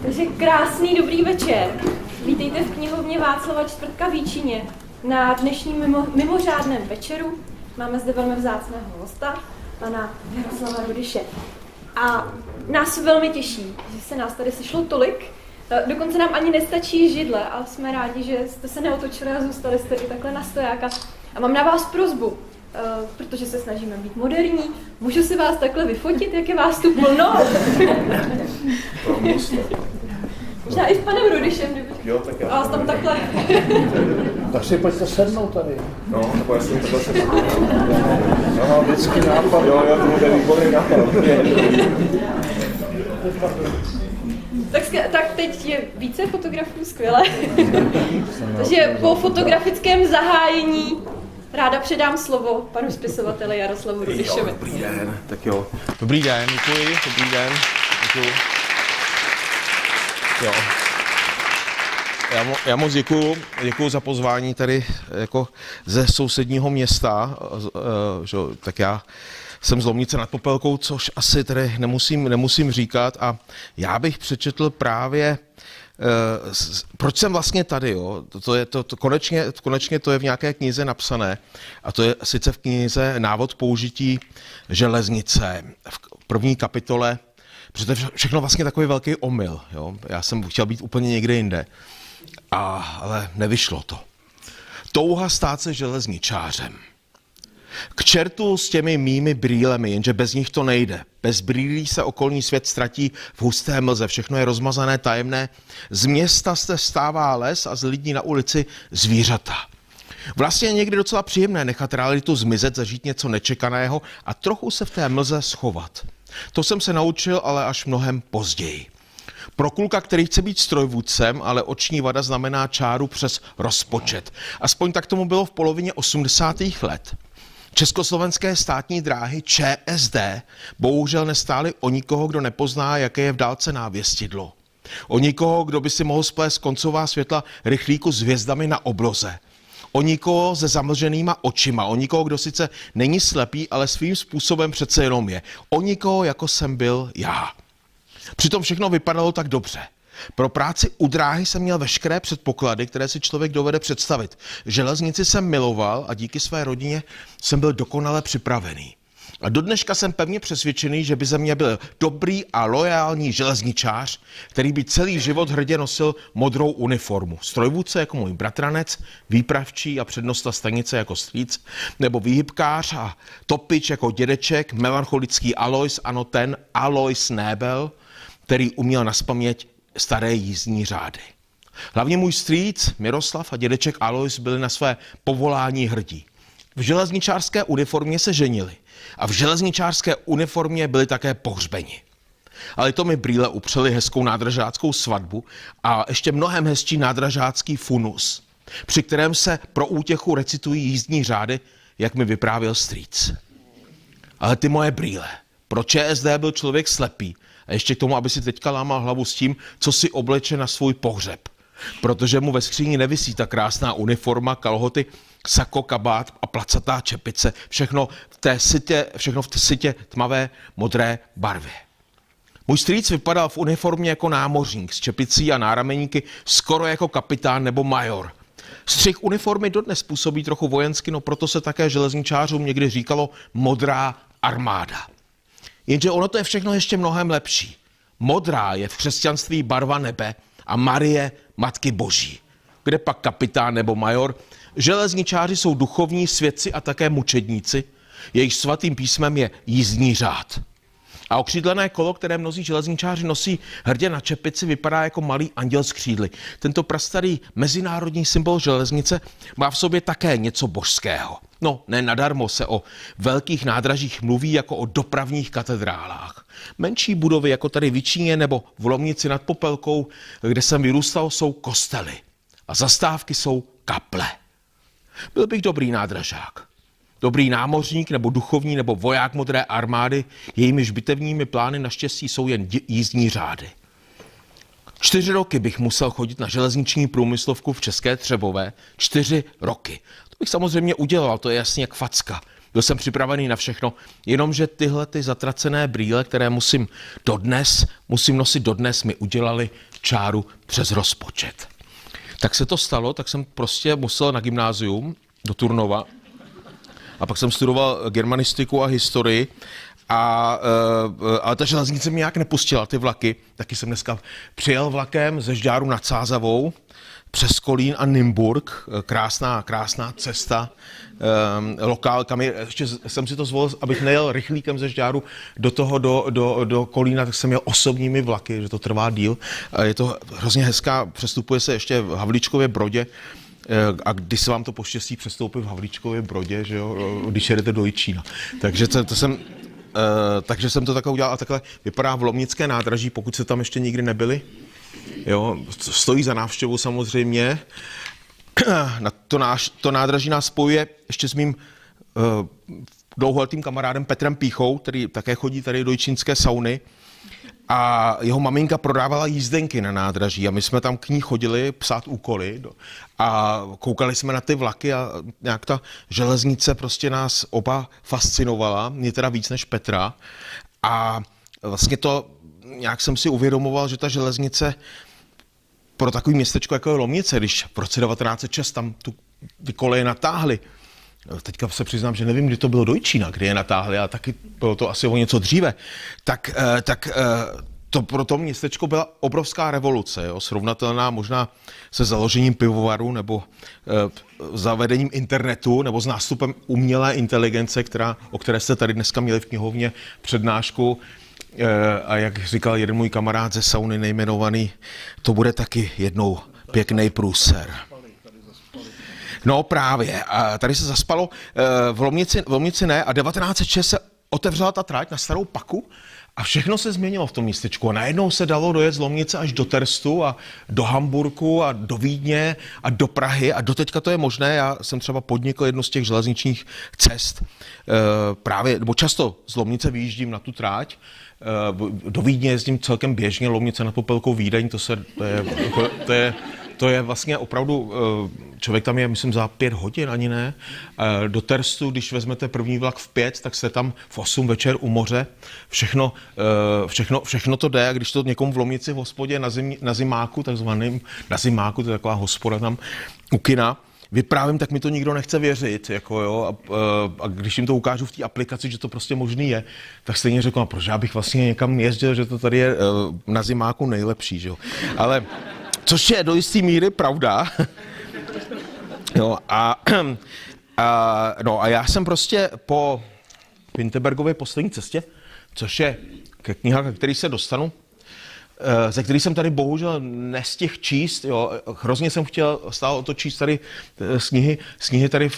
Takže krásný dobrý večer. Vítejte v knihovně Václava Čtvrtka v Jíčíně. Na dnešním mimořádném večeru máme zde velmi vzácného hosta, pana Jaroslava Rudyše. A nás velmi těší, že se nás tady sešlo tolik. Dokonce nám ani nestačí židle, ale jsme rádi, že jste se neotočili a zůstali jste i takhle na stojáka. A mám na vás prosbu, protože se snažíme být moderní. Můžu si vás takhle vyfotit, jak je vás tu plno? Možná i s panem Rudyšem, kdyby vás tam takhle... Tak si pojďte sednout tady. No, nebo já jsem takhle sednout. No, mám vždycky nápad. Jo, to je výborný nápad. Tak teď je více fotografů, skvěle. Takže po fotografickém zahájení ráda předám slovo panu spisovateli Jaroslavu Rudyšovi. Dobrý den, tak jo. Dobrý den, děkuji, dobrý den, děkuji. Jo. Já moc děkuju za pozvání tady jako ze sousedního města, tak já jsem z Lomnice nad Popelkou, což asi tady nemusím říkat, a já bych přečetl právě, proč jsem vlastně tady, jo? Konečně to je v nějaké knize napsané, a to je sice v knize Návod použití železnice v první kapitole, protože to je všechno vlastně takový velký omyl, jo? Já jsem chtěl být úplně někde jinde, ale nevyšlo to. Touha stát se železničářem. K čertu s těmi mými brýlemi, jenže bez nich to nejde. Bez brýlí se okolní svět ztratí v husté mlze, všechno je rozmazané, tajemné. Z města se stává les a z lidí na ulici zvířata. Vlastně je někdy docela příjemné nechat realitu zmizet, zažít něco nečekaného a trochu se v té mlze schovat. To jsem se naučil, ale až mnohem později. Pro kluka, který chce být strojvůdcem, ale oční vada znamená čáru přes rozpočet. Aspoň tak tomu bylo v polovině 80. let. Československé státní dráhy ČSD bohužel nestály o nikoho, kdo nepozná, jaké je v dálce návěstidlo. O nikoho, kdo by si mohl splést koncová světla rychlíku s hvězdami na obloze. O nikoho se zamlženýma očima. O nikoho, kdo sice není slepý, ale svým způsobem přece jenom je. O nikoho, jako jsem byl já. Přitom všechno vypadalo tak dobře. Pro práci u dráhy jsem měl veškeré předpoklady, které si člověk dovede představit. Železnici jsem miloval a díky své rodině jsem byl dokonale připravený. A do dneška jsem pevně přesvědčený, že by ze mě byl dobrý a loajální železničář, který by celý život hrdě nosil modrou uniformu. Strojvůdce jako můj bratranec, výpravčí a přednosta stanice jako strýc, nebo výhybkář a topič jako dědeček, melancholický Alois, ano ten Alois Nebel, který uměl nazpaměť staré jízdní řády. Hlavně můj strýc Miroslav a dědeček Alois byli na své povolání hrdí. V železničářské uniformě se ženili a v železničářské uniformě byli také pohřbeni. Ale to mi brýle upřeli hezkou nádražáckou svatbu a ještě mnohem hezčí nádražácký funus, při kterém se pro útěchu recitují jízdní řády, jak mi vyprávěl strýc. Ale ty moje brýle. Pro ČSD byl člověk slepý a ještě k tomu, aby si teďka lámal hlavu s tím, co si obleče na svůj pohřeb. Protože mu ve skříni nevisí ta krásná uniforma, kalhoty, sako, kabát a placatá čepice. Všechno v té sytě tmavé modré barvě. Můj strýc vypadal v uniformě jako námořník s čepicí a nárameníky, skoro jako kapitán nebo major. Střih uniformy dodnes působí trochu vojensky, no proto se také železničářům někdy říkalo modrá armáda. Jenže ono to je všechno ještě mnohem lepší. Modrá je v křesťanství barva nebe a Marie Matky Boží. Kde pak kapitán nebo major? Železničáři jsou duchovní svědci a také mučedníci. Jejich svatým písmem je jízdní řád. A okřídlené kolo, které mnozí železničáři nosí hrdě na čepici, vypadá jako malý anděl s křídly. Tento prastarý mezinárodní symbol železnice má v sobě také něco božského. No, ne nadarmo se o velkých nádražích mluví jako o dopravních katedrálách. Menší budovy, jako tady v Jíčíně nebo v Lomnici nad Popelkou, kde jsem vyrůstal, jsou kostely. A zastávky jsou kaple. Byl bych dobrý nádražák. Dobrý námořník nebo duchovní nebo voják modré armády, jejímiž bitevními plány naštěstí jsou jen jízdní řády. 4 roky bych musel chodit na železniční průmyslovku v České Třebové. 4 roky. To bych samozřejmě udělal, to je jasně jak facka. Byl jsem připravený na všechno, jenomže tyhle ty zatracené brýle, které musím nosit dodnes, mi udělali čáru přes rozpočet. Tak se to stalo, tak jsem prostě musel na gymnázium do Turnova a pak jsem studoval germanistiku a historii ale ta železnice mě nějak nepustila, ty vlaky. Taky jsem dneska přijel vlakem ze Žďáru nad Sázavou přes Kolín a Nymburk, krásná cesta, lokál, kam ještě jsem si to zvolil, abych nejel rychlíkem ze Žďáru do Kolína, tak jsem jel osobními vlaky, že to trvá díl. Je to hrozně hezká, přestupuje se ještě v Havlíčkově Brodě, a když se vám to poštěstí přestoupit v Havlíčkově Brodě, že jo, když jedete do Jičína. Takže jsem to takhle udělal a takhle vypadá v Lomnické nádraží, pokud se tam ještě nikdy nebyli. Jo, stojí za návštěvu samozřejmě. To nádraží nás spojuje ještě s mým dlouholetým kamarádem Petrem Píchou, který také chodí tady do jičínské sauny. A jeho maminka prodávala jízdenky na nádraží a my jsme tam k ní chodili psát úkoly a koukali jsme na ty vlaky a nějak ta železnice prostě nás oba fascinovala, mě teda víc než Petra. A vlastně to nějak jsem si uvědomoval, že ta železnice pro takový městečko jako je Lomnice, když v roce 1906 tam ty koleje natáhly, teďka se přiznám, že nevím, kdy to bylo do Jičína, kdy je natáhli, ale taky bylo to asi o něco dříve, tak to pro to městečko byla obrovská revoluce, jo, srovnatelná možná se založením pivovaru nebo zavedením internetu nebo s nástupem umělé inteligence, o které jste tady dneska měli v knihovně přednášku. A jak říkal jeden můj kamarád ze sauny nejmenovaný, to bude taky jednou pěkný průser. No právě, a tady se zaspalo, v Lomnici ne, a 1906 se otevřela ta trať na Starou Paku a všechno se změnilo v tom městečku. A najednou se dalo dojet z Lomnice až do Terstu a do Hamburku a do Vídně a do Prahy a doteďka to je možné. Já jsem třeba podnikl jednu z těch železničních cest, nebo často z Lomnice vyjíždím na tu tráť, do Vídně jezdím celkem běžně, Lomnice nad Popelkou, Vídeň, to je vlastně opravdu, člověk tam je, myslím, za 5 hodin, ani ne. Do Terstu, když vezmete první vlak v 5, tak jste tam v 8 večer u moře. Všechno to jde, a když to někomu v Lomnici v hospodě na Zimáku, takzvaným, na Zimáku, to je taková hospoda tam u kina, vyprávím, tak mi to nikdo nechce věřit, jako jo, a když jim to ukážu v té aplikaci, že to prostě možný je, tak stejně řeknu, proč já bych vlastně někam jezdil, že to tady je na Zimáku nejlepší, že jo. Ale což je do jisté míry pravda. No a já jsem prostě po Vinterbergově poslední cestě, což je kniha, ke který se dostanu, ze který jsem tady bohužel nestihl číst, jo. Hrozně jsem chtěl stále o to číst tady z knihy tady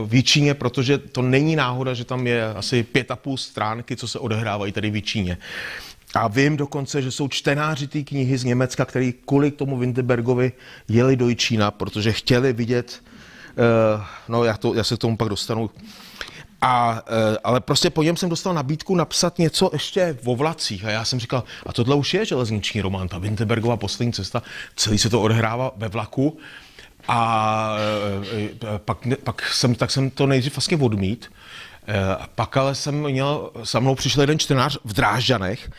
v Jičíně, protože to není náhoda, že tam je asi 5,5 stránky, co se odehrávají tady v Jičíně. A vím dokonce, že jsou čtenáři té knihy z Německa, který kvůli tomu Vinterbergovi jeli do Jičína, protože chtěli vidět, já se k tomu pak dostanu. Ale prostě po něm jsem dostal nabídku napsat něco ještě o vlacích a já jsem říkal, a tohle už je železniční román, ta Vinterbergova poslední cesta, celý se to odehrává ve vlaku a pak jsem to nejdřív vlastně odmít. Pak ale za mnou přišel jeden čtenář v Drážďanech,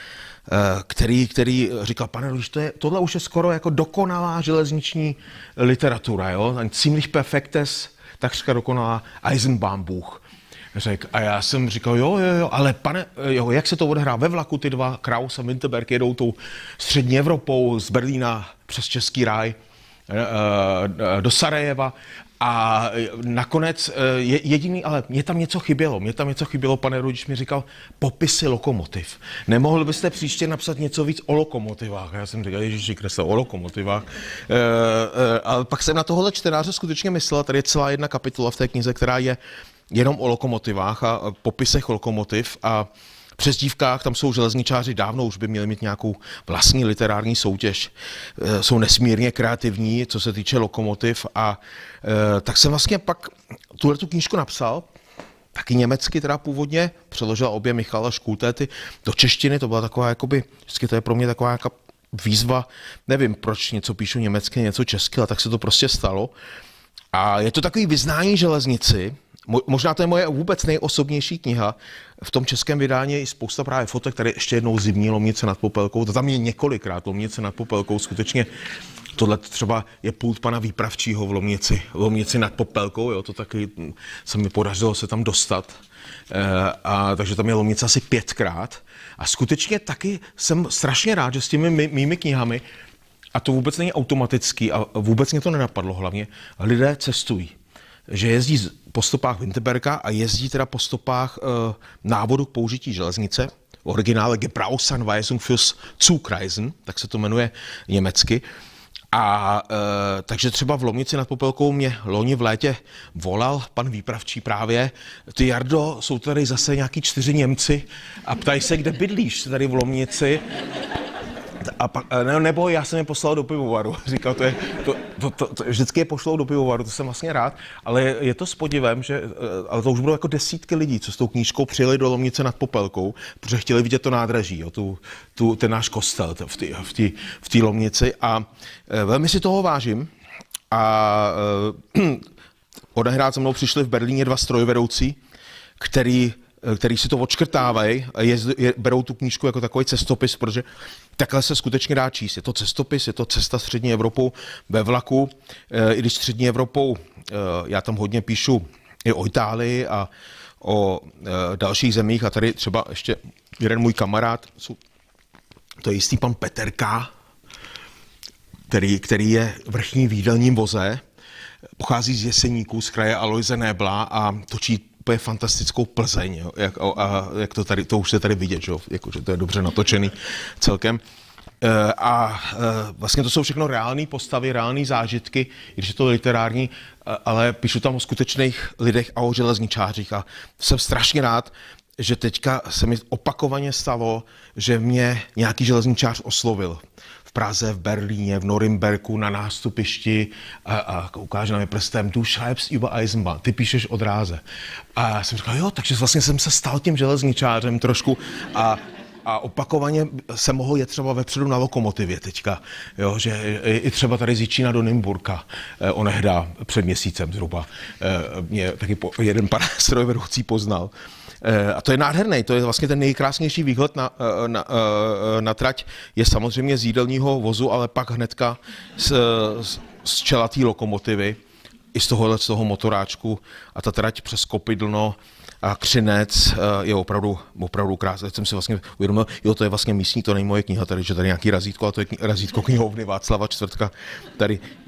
který říkal, pane Luž, tohle už je skoro jako dokonalá železniční literatura, jo? Ziemlich perfektes, takřka dokonalá Eisenbahnbuch. Řekl. A já jsem říkal, jo, ale pane, jak se to odehrá ve vlaku, ty dva, Kraus a Vinterberg jedou tou střední Evropou z Berlína přes Český ráj do Sarajeva. A nakonec jediný, ale mě tam něco chybělo, pane Rudič mi říkal, popisy lokomotiv. Nemohl byste příště napsat něco víc o lokomotivách? A já jsem říkal, Ježiši Kriste, o lokomotivách. Ale pak jsem na tohohle čtenáře skutečně myslel, tady je celá jedna kapitola v té knize, která je jenom o lokomotivách a popisech lokomotiv a přezdívkách, tam jsou železničáři dávno, už by měli mít nějakou vlastní literární soutěž. Jsou nesmírně kreativní, co se týče lokomotiv a tak jsem vlastně pak tuhletu knížku napsal, taky německy teda původně, přeložila obě Michala Škultéty do češtiny, to byla taková jakoby, vždycky to je pro mě taková jako výzva, nevím proč něco píšu německy, něco česky, ale tak se to prostě stalo. A je to takový vyznání železnici, možná to je moje vůbec nejosobnější kniha, v tom českém vydání je i spousta právě fotek, tady ještě jednou zimní Lomnice nad Popelkou, to tam je několikrát Lomnice nad Popelkou, skutečně tohle třeba je pult pana výpravčího v Lomnici nad Popelkou, jo, to taky se mi podařilo se tam dostat, takže tam je Lomnice asi 5krát a skutečně taky jsem strašně rád, že s těmi mými knihami, a to vůbec není automatický a vůbec mě to nenapadlo hlavně, lidé cestují. Že jezdí po stopách Winterberga a jezdí teda po stopách návodu k použití železnice, v originále Gebrauchsanweisung fürs Zugreisen, tak se to jmenuje německy. A takže třeba v Lomnici nad Popelkou mě loni v létě volal pan výpravčí právě, ty Jardo, jsou tady zase nějaký 4 Němci a ptají se, kde bydlíš tady v Lomnici. Nebo já jsem je poslal do pivovaru. Říkal, to vždycky je pošlou do pivovaru, to jsem vlastně rád, ale je to s podivem, že ale to už budou jako desítky lidí, co s tou knížkou přijeli do Lomnice nad Popelkou, protože chtěli vidět to nádraží, jo, ten náš kostel v té Lomnici a velmi si toho vážím a odehrát se mnou přišli v Berlíně 2 strojvedoucí, který si to odškrtávají a berou tu knížku jako takový cestopis, protože takhle se skutečně dá číst. Je to cestopis, je to cesta střední Evropou ve vlaku, i když střední Evropou, já tam hodně píšu i o Itálii a o dalších zemích a tady třeba ještě jeden můj kamarád, to je jistý pan Petr K., který je vrchním výdelním voze, pochází z Jeseníků, z kraje Aloise Nebla a točí úplně fantastickou Plzeň, jo, jak to tady, to už se tady vidět, že to je dobře natočený celkem. Vlastně to jsou všechno reální postavy, reální zážitky, i když je to literární, ale píšu tam o skutečných lidech a o železničářích a jsem strašně rád, že teďka se mi opakovaně stalo, že mě nějaký železničář oslovil. V Praze, v Berlíně, v Norimberku, na nástupišti a ukáže na mě prstem, du schreibst über Eisenbahn, ty píšeš o dráze. A já jsem říkal, jo, takže vlastně jsem se stal tím železničářem trošku a opakovaně se mohl jet třeba vepředu na lokomotivě teďka, jo, že i třeba tady z Jičína do Nymburka onehdá před měsícem zhruba. Mě taky jeden pan strojvedoucí poznal. A to je nádherný, to je vlastně ten nejkrásnější výhled na trať, je samozřejmě z jídelního vozu, ale pak hnedka z čela té lokomotivy, i z toho motoráčku a ta trať přes Kopidlno a Křinec je opravdu krásná. Jsem si vlastně uvědomil, jo, to je vlastně místní, to není moje kniha, tady, že tady nějaký razítko, ale to je razítko knihovny Václava Čtvrtka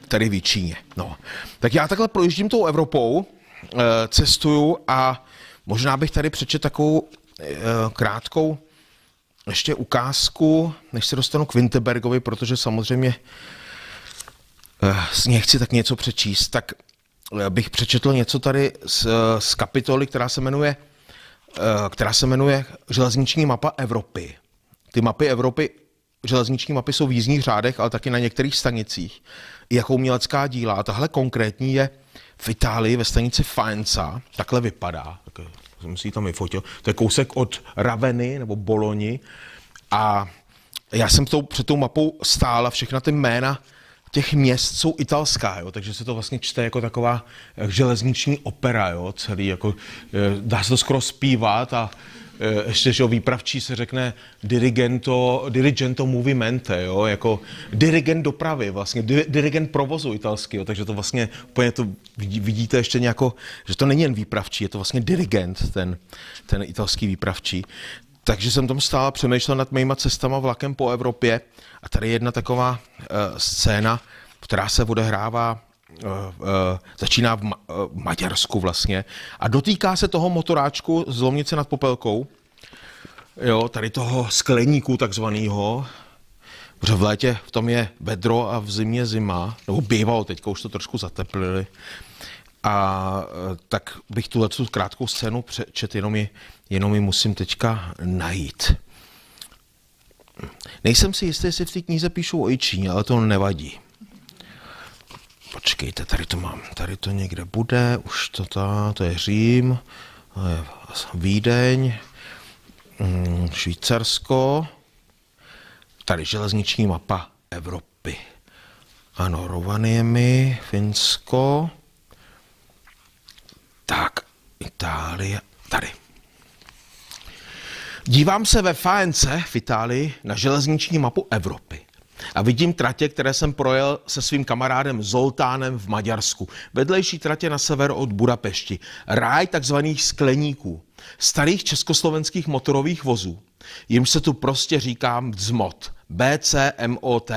tady v Jičíně. No. Tak já takhle projíždím tou Evropou, cestuju a možná bych tady přečetl takovou krátkou ještě ukázku, než se dostanu k Winterbergovi, protože samozřejmě z něj chci tak něco přečíst, tak bych přečetl něco tady z kapitoly, která se jmenuje Železniční mapa Evropy. Ty mapy Evropy, železniční mapy jsou v jízdních řádech, ale taky na některých stanicích. I jako umělecká díla. A tahle konkrétní je v Itálii ve stanici Faenza. Takhle vypadá. Tak jsem si ji tam vyfotil. To je kousek od Raveny nebo Boloni. A já jsem před tou mapou stál a všechna ty jména těch měst jsou italská, jo, takže se to vlastně čte jako taková železniční opera, jo, celý, jako, dá se to skoro zpívat a ještě, že výpravčí se řekne dirigento movimente, jo, jako dirigent dopravy, vlastně, dirigent provozu italského, takže to vlastně úplně to vidíte ještě nějako, že to není jen výpravčí, je to vlastně dirigent, ten italský výpravčí. Takže jsem tam stál a přemýšlel nad mýma cestama vlakem po Evropě a tady je jedna taková scéna, která se odehrává, začíná v Maďarsku vlastně a dotýká se toho motoráčku z Lomnice nad Popelkou, jo, tady toho skleníku takzvanýho, protože v létě v tom je vedro a v zimě zima, nebo bývalo, teďka už to trošku zateplili. A tak bych tu krátkou scénu přečet, jenom ji musím teďka najít. Nejsem si jistý, jestli v té knize píšu o Jičíně, ale to nevadí. Počkejte, tady to mám, tady to někde bude, už to je Řím, to je Vídeň, Švýcarsko, tady železniční mapa Evropy. Ano, Rovaniemi, Finsko, tak, Itálie, tady. Dívám se ve Faence v Itálii na železniční mapu Evropy a vidím tratě, které jsem projel se svým kamarádem Zoltánem v Maďarsku. Vedlejší tratě na sever od Budapešti. Ráj takzvaných skleníků, starých československých motorových vozů. Jimž se tu prostě říká BCMOT. BCMOT,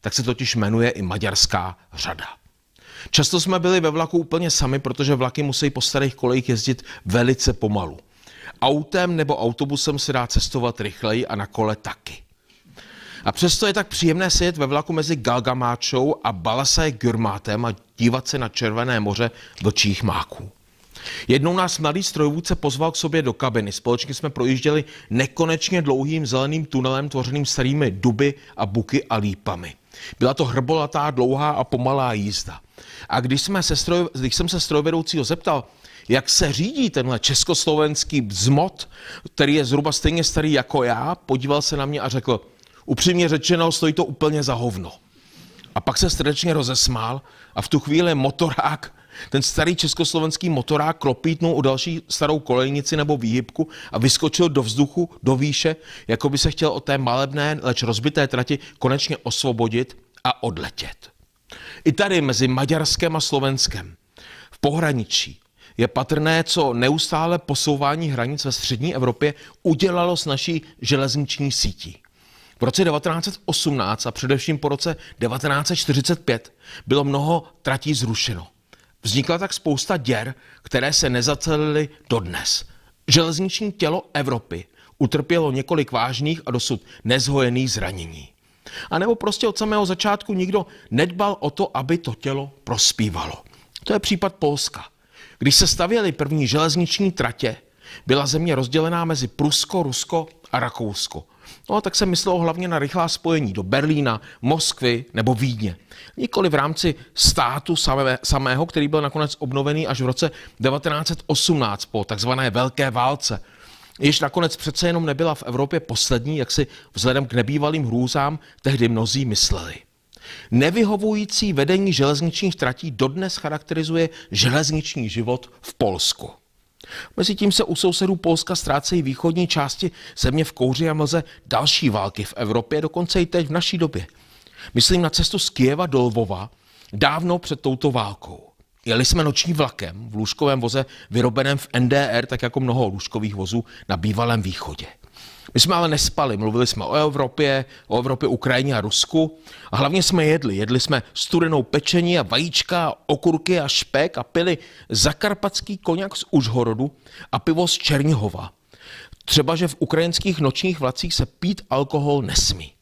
tak se totiž jmenuje i maďarská řada. Často jsme byli ve vlaku úplně sami, protože vlaky musí po starých kolejích jezdit velice pomalu. Autem nebo autobusem se dá cestovat rychleji a na kole taky. A přesto je tak příjemné sedět ve vlaku mezi Galgamáčou a Balassaje Gürmátem a dívat se na červené moře vlčích máků. Jednou nás mladý strojvůdce pozval k sobě do kabiny. Společně jsme projížděli nekonečně dlouhým zeleným tunelem tvořeným starými duby a buky a lípami. Byla to hrbolatá, dlouhá a pomalá jízda. A když jsem se strojvedoucího zeptal, jak se řídí tenhle československý BCMOT, který je zhruba stejně starý jako já, podíval se na mě a řekl, upřímně řečeno, stojí to úplně za hovno. A pak se srdečně rozesmál a v tu chvíli motorák, ten starý československý motorák klopítnul o další starou kolejnici nebo výhybku a vyskočil do vzduchu, do výše, jako by se chtěl od té malebné, leč rozbité trati konečně osvobodit a odletět. I tady mezi Maďarskem a Slovenskem, v pohraničí, je patrné, co neustále posouvání hranic ve střední Evropě udělalo s naší železniční sítí. V roce 1918 a především po roce 1945 bylo mnoho tratí zrušeno. Vznikla tak spousta děr, které se nezacelily dodnes. Železniční tělo Evropy utrpělo několik vážných a dosud nezhojených zranění. A nebo prostě od samého začátku nikdo nedbal o to, aby to tělo prospívalo. To je případ Polska. Když se stavěly první železniční tratě, byla země rozdělená mezi Prusko, Rusko a Rakousko. No, tak se myslelo hlavně na rychlá spojení do Berlína, Moskvy nebo Vídně. Nikoli v rámci státu samého, který byl nakonec obnovený až v roce 1918 po takzvané Velké válce. Jež nakonec přece jenom nebyla v Evropě poslední, jak si vzhledem k nebývalým hrůzám tehdy mnozí mysleli. Nevyhovující vedení železničních tratí dodnes charakterizuje železniční život v Polsku. Mezitím se u sousedů Polska ztrácejí východní části země v kouři a mlze další války v Evropě, dokonce i teď v naší době. Myslím na cestu z Kyjeva do Lvova dávno před touto válkou. Jeli jsme nočním vlakem v lůžkovém voze vyrobeném v NDR, tak jako mnoho lůžkových vozů na bývalém východě. My jsme ale nespali, mluvili jsme o Evropě, Ukrajině a Rusku a hlavně jsme jedli. Jedli jsme studenou pečení a vajíčka, okurky a špek a pili zakarpatský koněk z Užhorodu a pivo z Černihova. Třeba, že v ukrajinských nočních vlacích se pít alkohol nesmí.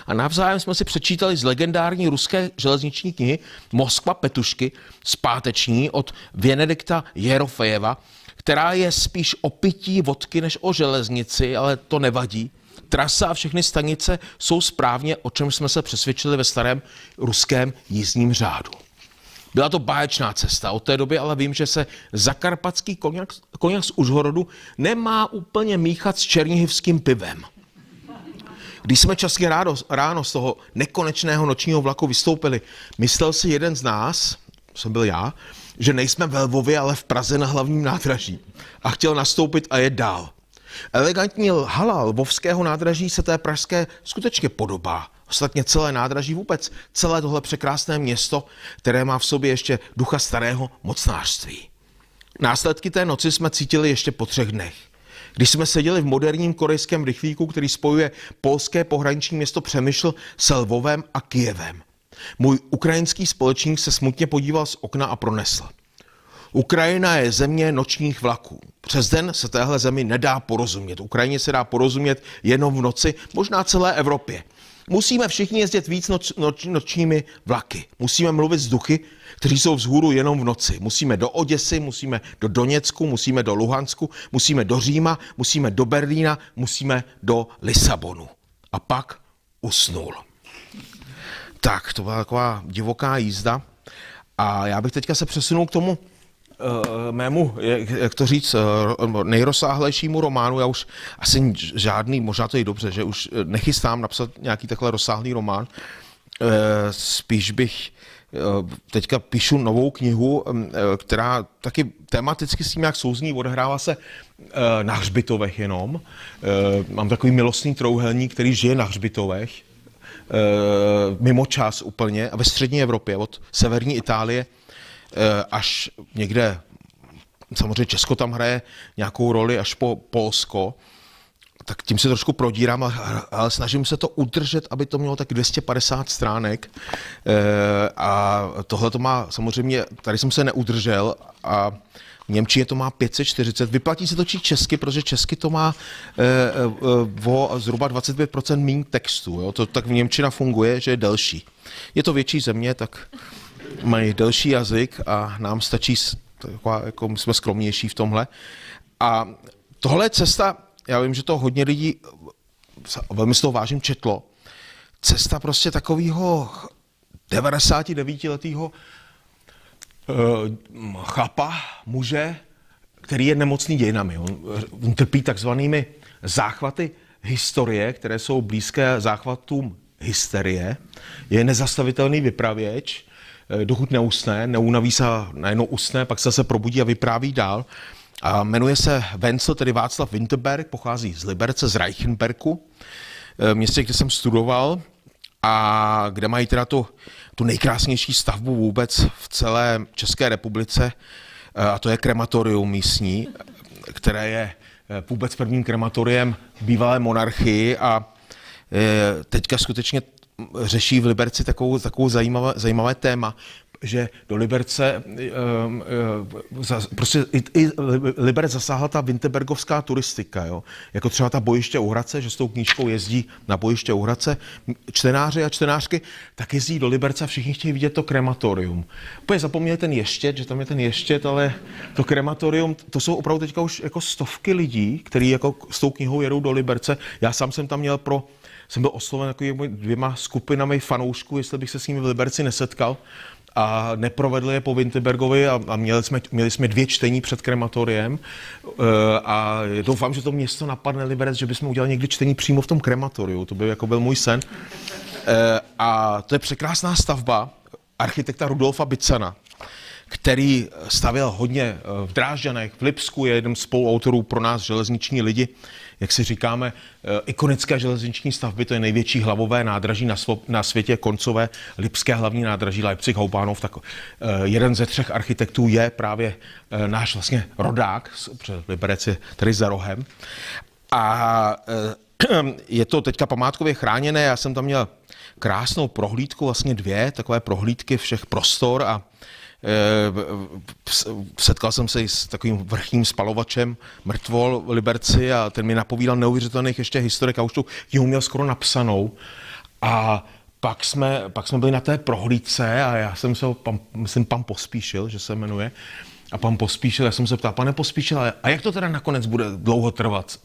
A navzájem jsme si přečítali z legendární ruské železniční knihy Moskva Petušky zpáteční od Věnedikta Jerofejeva, která je spíš o pití vodky než o železnici, ale to nevadí. Trasa a všechny stanice jsou správně, o čem jsme se přesvědčili ve starém ruském jízdním řádu. Byla to báječná cesta, od té doby ale vím, že se zakarpatský koněk z Užhorodu nemá úplně míchat s černihivským pivem. Když jsme časně ráno z toho nekonečného nočního vlaku vystoupili, myslel si jeden z nás, jsem byl já, že nejsme ve Lvově, ale v Praze na hlavním nádraží a chtěl nastoupit a jet dál. Elegantní hala lvovského nádraží se té pražské skutečně podobá. Ostatně celé nádraží vůbec, celé tohle překrásné město, které má v sobě ještě ducha starého mocnářství. Následky té noci jsme cítili ještě po 3 dnech. Když jsme seděli v moderním korejském rychlíku, který spojuje polské pohraniční město Přemyšl se Lvovem a Kyjevem. Můj ukrajinský společník se smutně podíval z okna a pronesl. Ukrajina je země nočních vlaků. Přes den se téhle zemi nedá porozumět. Ukrajině se dá porozumět jenom v noci, možná celé Evropě. Musíme všichni jezdit víc nočními vlaky. Musíme mluvit s duchy, kteří jsou vzhůru jenom v noci. Musíme do Oděsy, musíme do Doněcku, musíme do Luhansku, musíme do Říma, musíme do Berlína, musíme do Lisabonu. A pak usnul. Tak, to byla taková divoká jízda. A já bych teďka se přesunul k tomu mému, jak to říct, nejrozsáhlejšímu románu. Já už asi žádný, možná to je dobře, že už nechystám napsat nějaký takhle rozsáhlý román. Spíš bych teďka píšu novou knihu, která taky tematicky s tím jak souzní, odehrává se na hřbitovech jenom. Mám takový milostný trouhelník, který žije na hřbitovech, mimo čas úplně, a ve střední Evropě, od severní Itálie až někde, samozřejmě Česko tam hraje nějakou roli, až po Polsko, tak tím se trošku prodírám, ale snažím se to udržet, aby to mělo tak 250 stránek. A tohle to má samozřejmě, tady jsem se neudržel a v němčině to má 540. Vyplatí se to číst česky, protože česky to má o zhruba 25% méně textu. Jo? To tak v němčina funguje, že je delší. Je to větší země, tak mají delší jazyk a nám stačí, jako my jsme skromnější v tomhle. A tohle je cesta, já vím, že to hodně lidí, velmi z toho vážím, četlo, cesta prostě takového 99letého chlapa, muže, který je nemocný dějinami. On trpí takzvanými záchvaty historie, které jsou blízké záchvatům hysterie. Je nezastavitelný vypravěč, dokud neusne, neunaví se, najednou usne, pak se zase probudí a vypráví dál. A jmenuje se Wenzel, tedy Václav Winterberg, pochází z Liberce, z Reichenbergu, městě, kde jsem studoval a kde mají teda tu nejkrásnější stavbu vůbec v celé České republice, a to je krematorium místní, které je vůbec prvním krematoriem bývalé monarchii a teďka skutečně řeší v Liberci takovou zajímavé téma, že do Liberce, prostě i Liberec zasáhla ta winterbergovská turistika, jo? Jako třeba ta bojiště u Hradce, že s tou knížkou jezdí na bojiště u Hradce, čtenáři a čtenářky, tak jezdí do Liberce a všichni chtějí vidět to krematorium. Úplně zapomněli ten ještět, že tam je ten ještět, ale to krematorium, to jsou opravdu teďka už jako stovky lidí, kteří jako s tou knihou jedou do Liberce. Já sám jsem tam měl jsem byl osloven takovými 2 skupinami fanoušků, jestli bych se s nimi v Liberci nesetkal. A neprovedli je po Winterbergovi a měli jsme 2 čtení před krematoriem a doufám, že to město napadne Liberec, že bychom udělali někdy čtení přímo v tom krematoriu, to by jako byl můj sen. A to je překrásná stavba architekta Rudolfa Bicana, který stavěl hodně v Drážďanech, v Lipsku, je jeden z spoluautorů pro nás železniční lidi, jak si říkáme, ikonické železniční stavby, to je největší hlavové nádraží na světě, koncové lipské hlavní nádraží Leipzig-Hauptbahnhof, tak jeden ze 3 architektů je právě náš vlastně rodák, protože Liberec je tady za rohem. A je to teďka památkově chráněné, já jsem tam měl krásnou prohlídku, vlastně 2 takové prohlídky všech prostor a setkal jsem se s takovým vrchním spalovačem mrtvol v Liberci a ten mi napovídal neuvěřitelných ještě historik a už tu knihu měl skoro napsanou. A pak jsme byli na té prohlídce a já jsem se myslím, pan Pospíšil, že se jmenuje, a pan Pospíšil, já jsem se ptal, pane Pospíšil, a jak to teda nakonec bude dlouho trvat?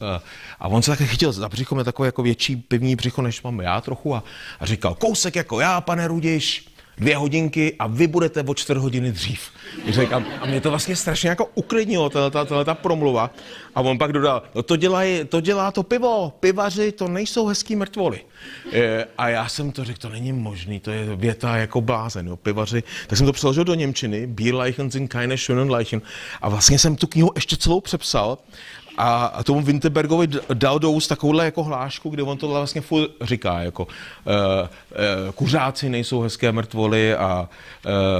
A on se také chytil za břicho, mě takové jako větší pivní břicho, než mám já trochu, a říkal, kousek jako já, pane Rudiš, 2 hodinky a vy budete o 4 hodiny dřív. A mě to vlastně strašně jako uklidnilo, ta promluva. A on pak dodal, no to dělá to pivo, pivaři to nejsou hezký mrtvoly. A já jsem to řekl, to není možný, to je věta jako blázen, jo, pivaři. Tak jsem to přeložil do němčiny, Bierleichen sind keine schönen Leichen. A vlastně jsem tu knihu ještě celou přepsal a tomu Winterbergovi dal do úst takovouhle jako hlášku, kde on tohle vlastně furt říká, jako kuřáci nejsou hezké mrtvoly a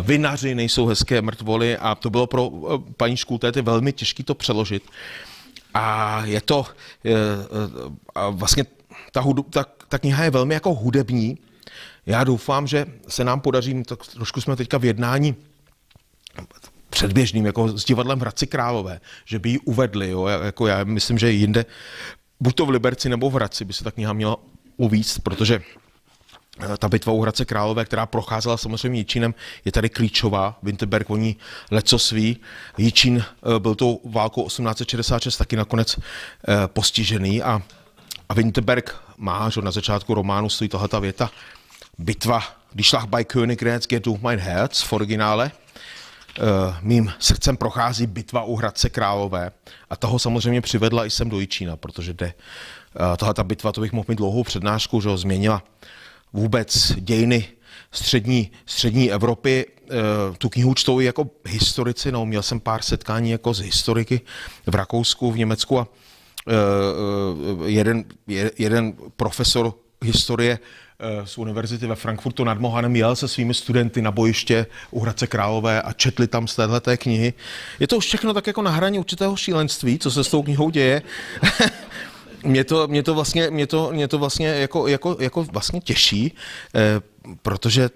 vinaři nejsou hezké mrtvoly a to bylo pro paní Škultéty velmi těžké to přeložit. A je to, a vlastně ta kniha je velmi jako hudební. Já doufám, že se nám podaří, tak trošku jsme teďka v jednání předběžným, jako s divadlem v Hradci Králové, že by ji uvedli, jo, jako já myslím, že jinde, buď to v Liberci nebo v Hradci by se ta kniha měla uvíct, protože ta bitva u Hradce Králové, která procházela samozřejmě Jičínem, je tady klíčová. Winterberg o ní lecos ví. Jičín byl tou válkou 1866 taky nakonec postižený a Winterberg má, že na začátku románu stojí tahleta věta, bitva, die Schlacht bei Königgrätz geht durch mein Herz v originále. Mým srdcem prochází bitva u Hradce Králové a toho samozřejmě přivedla i sem do Jičína, protože tahleta bitva, to bych mohl mít dlouhou přednášku, že ho změnila vůbec dějiny střední Evropy. Tu knihu čtou jako historici, no, měl jsem pár setkání jako s historiky v Rakousku, v Německu a jeden profesor historie z univerzity ve Frankfurtu nad Mohanem jel se svými studenty na bojiště u Hradce Králové a četli tam z téhleté knihy. Je to všechno tak jako na hraně určitého šílenství, co se s tou knihou děje. Mě to vlastně jako vlastně těší, protože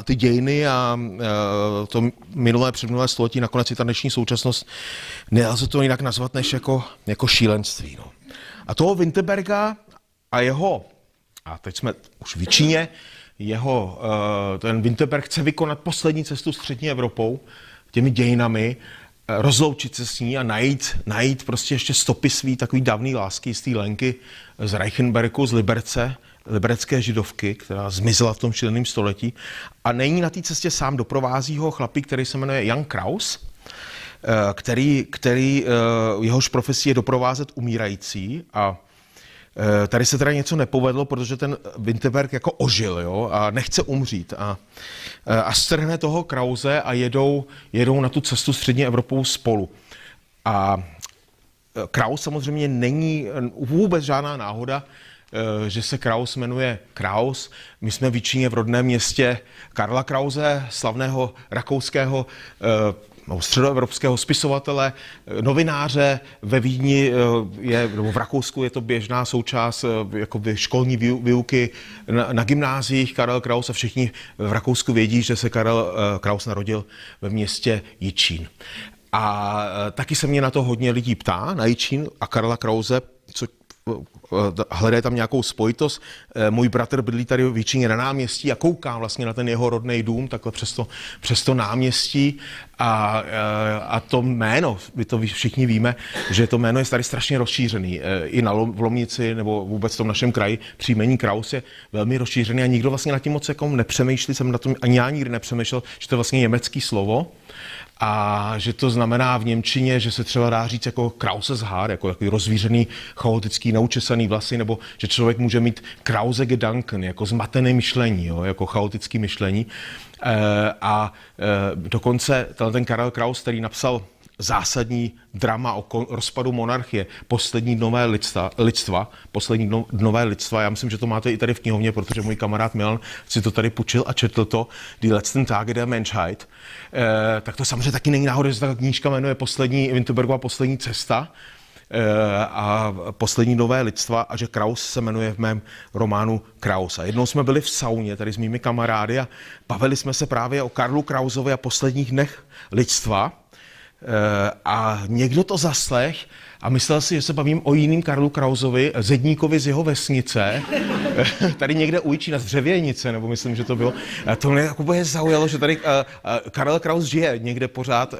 ty dějiny a to minulé, předminulé století, nakonec i ta dnešní současnost, nelze to jinak nazvat než jako šílenství. No. A toho Vinterberga a jeho, a teď jsme už v Číně, ten Vinterberg chce vykonat poslední cestu střední Evropou, těmi dějinami, rozloučit se s ní a najít prostě ještě stopy svý takový dávný lásky z té Lenky z Reichenbergu, z Liberce, liberecké židovky, která zmizela v tom šíleném století. A není na té cestě sám, doprovází ho chlapík, který se jmenuje Jan Kraus, který jehož profesí je doprovázet umírající. A tady se teda něco nepovedlo, protože ten Vinterberg jako ožil, jo, a nechce umřít. A strhne toho Krause a jedou na tu cestu střední Evropou spolu. A Kraus samozřejmě není vůbec žádná náhoda, že se Kraus jmenuje Kraus. My jsme v Číně v rodném městě Karla Krause, slavného rakouského středoevropského spisovatele, novináře. Ve Vídni nebo v Rakousku je to běžná součást jakoby školní výuky na gymnáziích. Karel Kraus a všichni v Rakousku vědí, že se Karel Kraus narodil ve městě Jičín. A taky se mě na to hodně lidí ptá, na Jičín a Karla Krause, co hledají tam nějakou spojitost. Můj bratr bydlí tady v Jičíně na náměstí a koukám vlastně na ten jeho rodný dům, takhle přes to náměstí a to jméno, my to všichni víme, že to jméno je tady strašně rozšířený. I v Lomnici nebo vůbec v tom našem kraji příjmení Kraus je velmi rozšířený a nikdo vlastně nad tím moc jako nepřemýšlí, jsem na tom ani já nikdy nepřemýšlel, že to je vlastně německý slovo. A že to znamená v němčině, že se třeba dá říct jako Krauses Haar, jako takový rozvířený, chaotický, neučesaný vlasy, nebo že člověk může mít Krause Gedanken, jako zmatené myšlení, jo, jako chaotické myšlení. Dokonce ten Karel Kraus, který napsal zásadní drama o rozpadu monarchie, poslední nové lidstva. Já myslím, že to máte i tady v knihovně, protože můj kamarád Milan si to tady půjčil a četl to, Die letzten Tage der Menschheit. Tak to samozřejmě taky není náhoda, že ta knížka jmenuje Vinterbergova poslední cesta a poslední nové lidstva a že Kraus se jmenuje v mém románu Kraus. A jednou jsme byli v sauně tady s mými kamarády a bavili jsme se právě o Karlu Krausovi a posledních dnech lidstva. A někdo to zaslech a myslel si, že se bavím o jiným Karlu Krausovi, zedníkovi z jeho vesnice, tady někde u Jičína z Dřevěnice, nebo myslím, že to bylo. A to mě jako zaujalo, že tady Karel Kraus žije někde pořád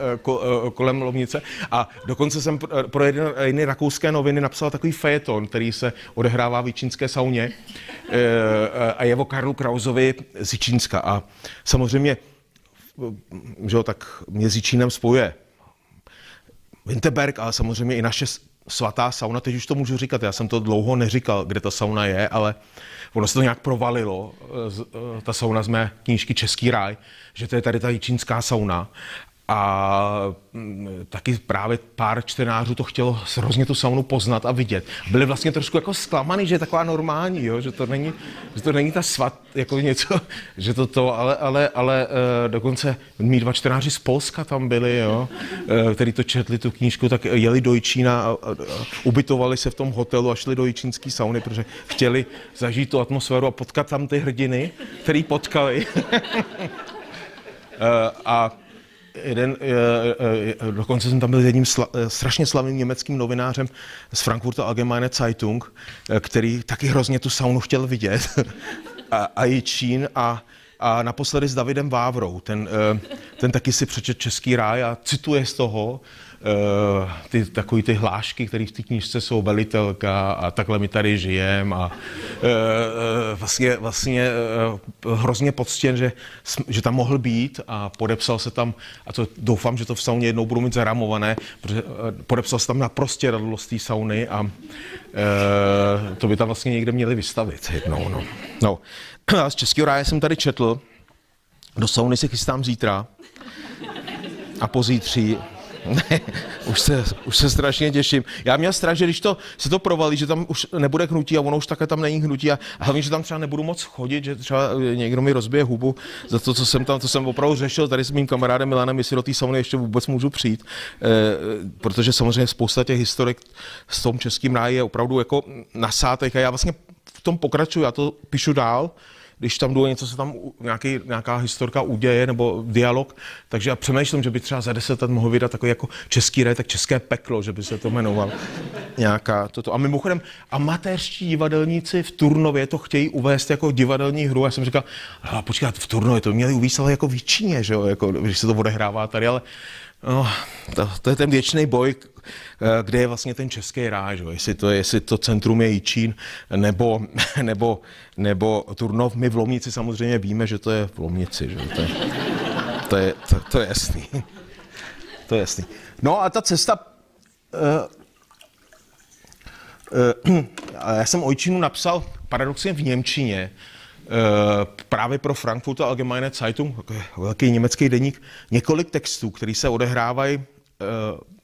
kolem Lomnice a dokonce jsem pro jedné rakouské noviny napsal takový fejeton, který se odehrává v jičínské sauně a je o Karlu Krausovi z Jičínska. A samozřejmě, že jo, tak mě s Jičínem spojuje Vinterberg, ale samozřejmě i naše svatá sauna, teď už to můžu říkat, já jsem to dlouho neříkal, kde ta sauna je, ale ono se to nějak provalilo, ta sauna z mé knížky Český ráj, že to je tady ta jičínská sauna. A taky právě pár čtenářů to chtělo hrozně tu saunu poznat a vidět. Byli vlastně trošku jako zklamaný, že je taková normální, jo? Že to není ta jako něco, že ale dokonce mý dva čtenáři z Polska tam byli, jo? Který to četli tu knížku, tak jeli do Jičína a ubytovali se v tom hotelu a šli do jičínské sauny, protože chtěli zažít tu atmosféru a potkat tam ty hrdiny, který potkali. Dokonce jsem tam byl jedním strašně slavným německým novinářem z Frankfurter Allgemeine Zeitung, který taky hrozně tu saunu chtěl vidět a Jičín a naposledy s Davidem Vávrou. Ten taky si přečet Český ráj a cituje z toho takový ty hlášky, které v té knížce jsou velitelka a takhle my tady žijem a vlastně hrozně poctěn, že tam mohl být a podepsal se tam, a to doufám, že to v sauně jednou budu mít zaramované, protože podepsal se tam naprostě radost té sauny a to by tam vlastně někde měli vystavit jednou, no. No, z Českého ráje jsem tady četl, do sauny se chystám zítra a pozítří. Ne, už se strašně těším. Já měl strach, že když se to provalí, že tam už nebude hnutí a ono už také tam není hnutí a hlavně, že tam třeba nebudu moc chodit, že třeba někdo mi rozbije hubu za to, co jsem tam, to jsem opravdu řešil tady s mým kamarádem Milanem, jestli do té sauny ještě vůbec můžu přijít, protože samozřejmě spousta těch historik s tom Českým ráji je opravdu jako nasátek a já vlastně v tom pokračuju, já to píšu dál, když tam jdu, něco se tam nějaká historka uděje nebo dialog, takže já přemýšlím, že by třeba za 10 let mohl vydat takový jako Český ráj, tak České peklo, že by se to jmenovalo. Nějaká toto. A mimochodem, amatérští divadelníci v Turnově to chtějí uvést jako divadelní hru. Já jsem říkal, počkat, v Turnově to měli uvést ale jako v Jičíně, že jo, jako, když se to odehrává tady, ale no, to je ten věčný boj, kde je vlastně ten Český ráj, že? Jestli to centrum je Jičín nebo Turnov. My v Lomnici samozřejmě víme, že to je v Lomnici, že? To je jasný. To je jasný. No a ta cesta, já jsem o Jičínu napsal paradoxně v němčině, právě pro Frankfurter Allgemeine Zeitung, velký německý deník, několik textů, které se odehrávají,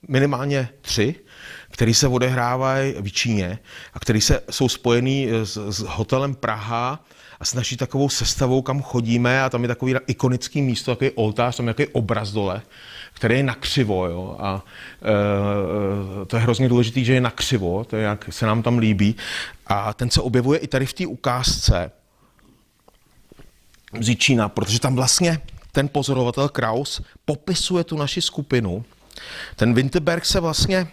minimálně 3, které se odehrávají v Jičíně a které jsou spojený s hotelem Praha a s naší takovou sestavou, kam chodíme a tam je takový ikonický místo, takový oltář, tam je takový obraz dole, který je nakřivo, jo, a to je hrozně důležité, že je nakřivo, to je, jak se nám tam líbí a ten se objevuje i tady v té ukázce z Jičína, protože tam vlastně ten pozorovatel Kraus popisuje tu naši skupinu. Ten Winterberg se vlastně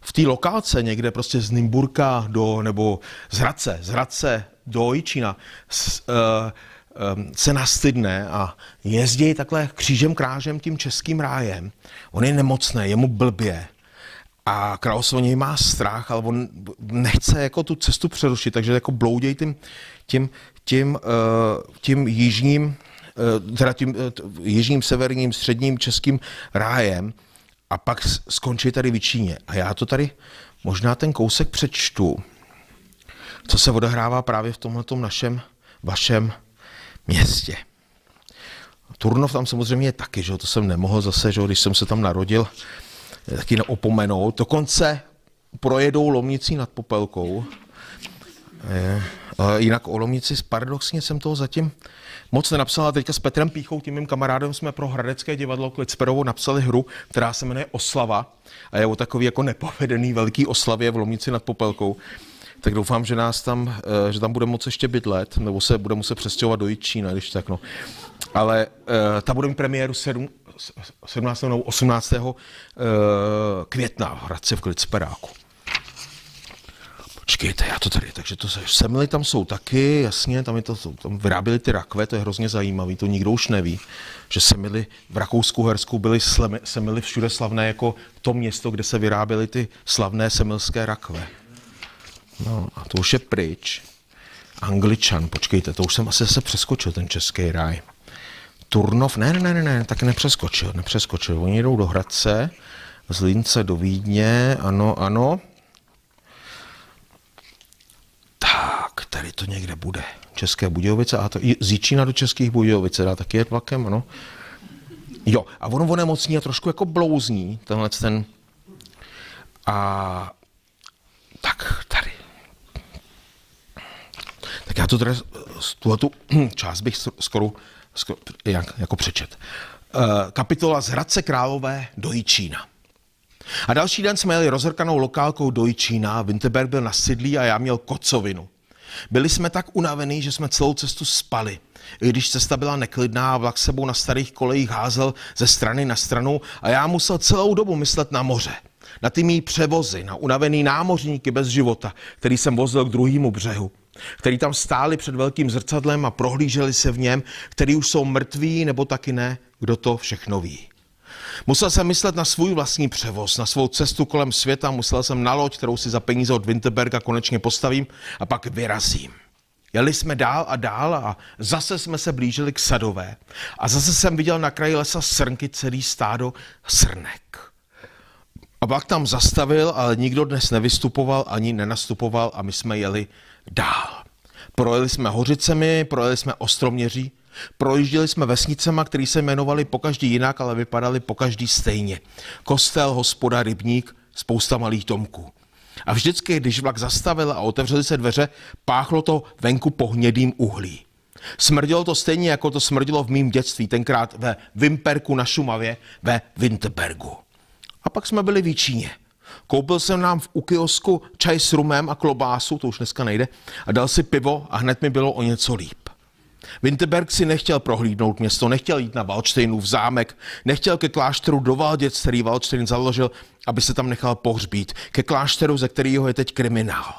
v té lokálce někde prostě z Nymburka nebo z Hradce do Jičína se nastydne a jezdí takhle křížem krážem tím Českým rájem. On je nemocný, je mu blbě. A Kraus o něj má strach, ale on nechce jako tu cestu přerušit, takže jako blouděj tím jižním, teda tím jižním, severním, středním Českým rájem a pak skončí tady v Jičíně. A já to tady možná ten kousek přečtu, co se odehrává právě v tomhletom vašem městě. Turnov tam samozřejmě je taky, že to jsem nemohl zase, že když jsem se tam narodil, taky neopomenout. Dokonce projedou Lomnicí nad Popelkou. Jinak o Lomnici paradoxně jsem toho zatím moc nenapsal, a teďka s Petrem Píchou, tím mým kamarádem, jsme pro Hradecké divadlo Klicperovo napsali hru, která se jmenuje Oslava a je o takový jako nepovedený velký oslavě v Lomnici nad Popelkou. Tak doufám, že že tam bude moc ještě bydlet, nebo se bude muset přestěhovat do Jičína, když tak no. Ale ta bude mít premiéru 17. nebo 18. května v Hradci v Klicperáku. Počkejte, já to tady, takže to semily tam jsou taky, jasně, tam tam vyráběli ty rakve, to je hrozně zajímavý, to nikdo už neví, že semily v Rakousku-Hersku byly semily všude slavné jako to město, kde se vyráběly ty slavné semilské rakve. No a to už je pryč. Angličan, počkejte, to už jsem asi zase přeskočil, ten Český ráj. Turnov, ne, tak nepřeskočil. Oni jdou do Hradce, z Lince do Vídně, ano. Tak, tady to někde bude. České Budějovice, a to z Jičína do Českých Budějovic, dá taky jet vlakem, ano. Jo, a on onemocní a trošku jako blouzní, tenhle ten. A tak tady. Tak já to tady, tuhletu část bych skoro jako přečet. Kapitola z Hradce Králové do Jičína. A další den jsme jeli rozhrkanou lokálkou do Jičína, Winterberg byl nasidlý a já měl kocovinu. Byli jsme tak unavení, že jsme celou cestu spali. I když cesta byla neklidná a vlak sebou na starých kolejích házel ze strany na stranu a já musel celou dobu myslet na moře. Na ty mý převozy, na unavený námořníky bez života, který jsem vozil k druhému břehu, který tam stáli před velkým zrcadlem a prohlíželi se v něm, který už jsou mrtví nebo taky ne, kdo to všechno ví. Musel jsem myslet na svůj vlastní převoz, na svou cestu kolem světa, musel jsem na loď, kterou si za peníze od Winterberga konečně postavím a pak vyrazím. Jeli jsme dál a zase jsme se blížili k Sadové a zase jsem viděl na kraji lesa srnky, celý stádo srnek. A vlak tam zastavil, ale nikdo dnes nevystupoval ani nenastupoval a my jsme jeli dál. Projeli jsme Hořicemi, projeli jsme Ostroměří, projížděli jsme vesnicema, které se jmenovaly pokaždý jinak, ale vypadaly pokaždý stejně. Kostel, hospoda, rybník, spousta malých domků. A vždycky, když vlak zastavil a otevřely se dveře, páchlo to venku po hnědým uhlí. Smrdělo to stejně, jako to smrdělo v mým dětství, tenkrát ve Vimperku na Šumavě, ve Winterbergu. A pak jsme byli v Jičíně. Koupil jsem nám u kiosku čaj s rumem a klobásu, to už dneska nejde, a dal si pivo a hned mi bylo o něco líp. Winterberg si nechtěl prohlídnout město, nechtěl jít na Valdštejnův zámek, nechtěl ke klášteru do Valděc, který Valdštejn založil, aby se tam nechal pohřbít, ke klášteru, ze kterého je teď kriminál.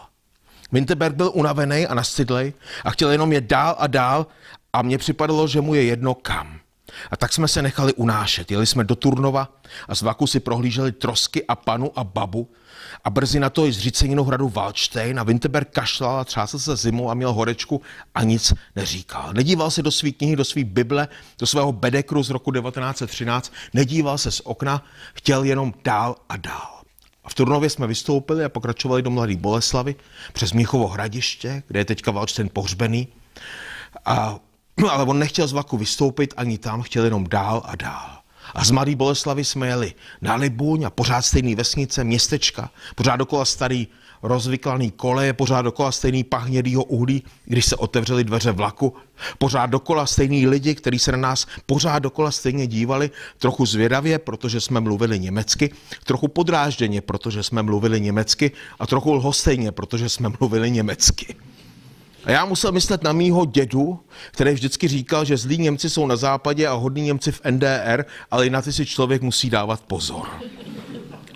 Winterberg byl unavený a nastydlej a chtěl jenom jet dál a dál a mně připadalo, že mu je jedno kam. A tak jsme se nechali unášet. Jeli jsme do Turnova a z vlaku si prohlíželi trosky a panu a babu a brzy na to i zříceninu hradu Valdštejn a Winterberg kašlal a třásl se zimou a měl horečku a nic neříkal. Nedíval se do své knihy, do své Bible, do svého bedekru z roku 1913, nedíval se z okna, chtěl jenom dál a dál. A v Turnově jsme vystoupili a pokračovali do Mladé Boleslavi přes Mnichovo Hradiště, kde je teďka Valdštejn pohřbený. Ale on nechtěl z vlaku vystoupit ani tam, chtěl jenom dál a dál. A z Mladé Boleslavy jsme jeli na Libuň a pořád stejný vesnice, městečka, pořád dokola starý rozvyklaný koleje, pořád dokola stejný pach hnědýho uhlí, když se otevřely dveře vlaku, pořád dokola stejný lidi, kteří se na nás pořád dokola stejně dívali, trochu zvědavě, protože jsme mluvili německy, trochu podrážděně, protože jsme mluvili německy a trochu lhostejně, protože jsme mluvili německy. A já musel myslet na mýho dědu, který vždycky říkal, že zlí Němci jsou na západě a hodní Němci v NDR, ale i na ty si člověk musí dávat pozor.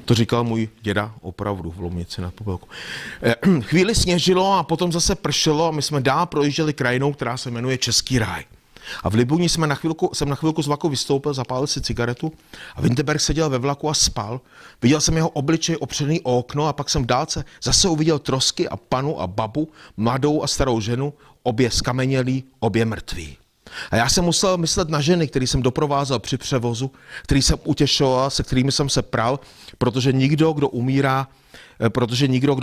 To říkal můj děda opravdu v Lomnici nad Popelkou. Chvíli sněžilo a potom zase pršelo a my jsme dál projížděli krajinou, která se jmenuje Český ráj. A v Libuni jsem na chvilku z vlaku vystoupil, zapálil si cigaretu a Winterberg seděl ve vlaku a spal. Viděl jsem jeho obličej opřený o okno a pak jsem v dálce zase uviděl trosky a panu a babu, mladou a starou ženu, obě skamenělí, obě mrtví. A já jsem musel myslet na ženy, který jsem doprovázel při převozu, který jsem utěšoval, se kterými jsem se pral, protože nikdo, kdo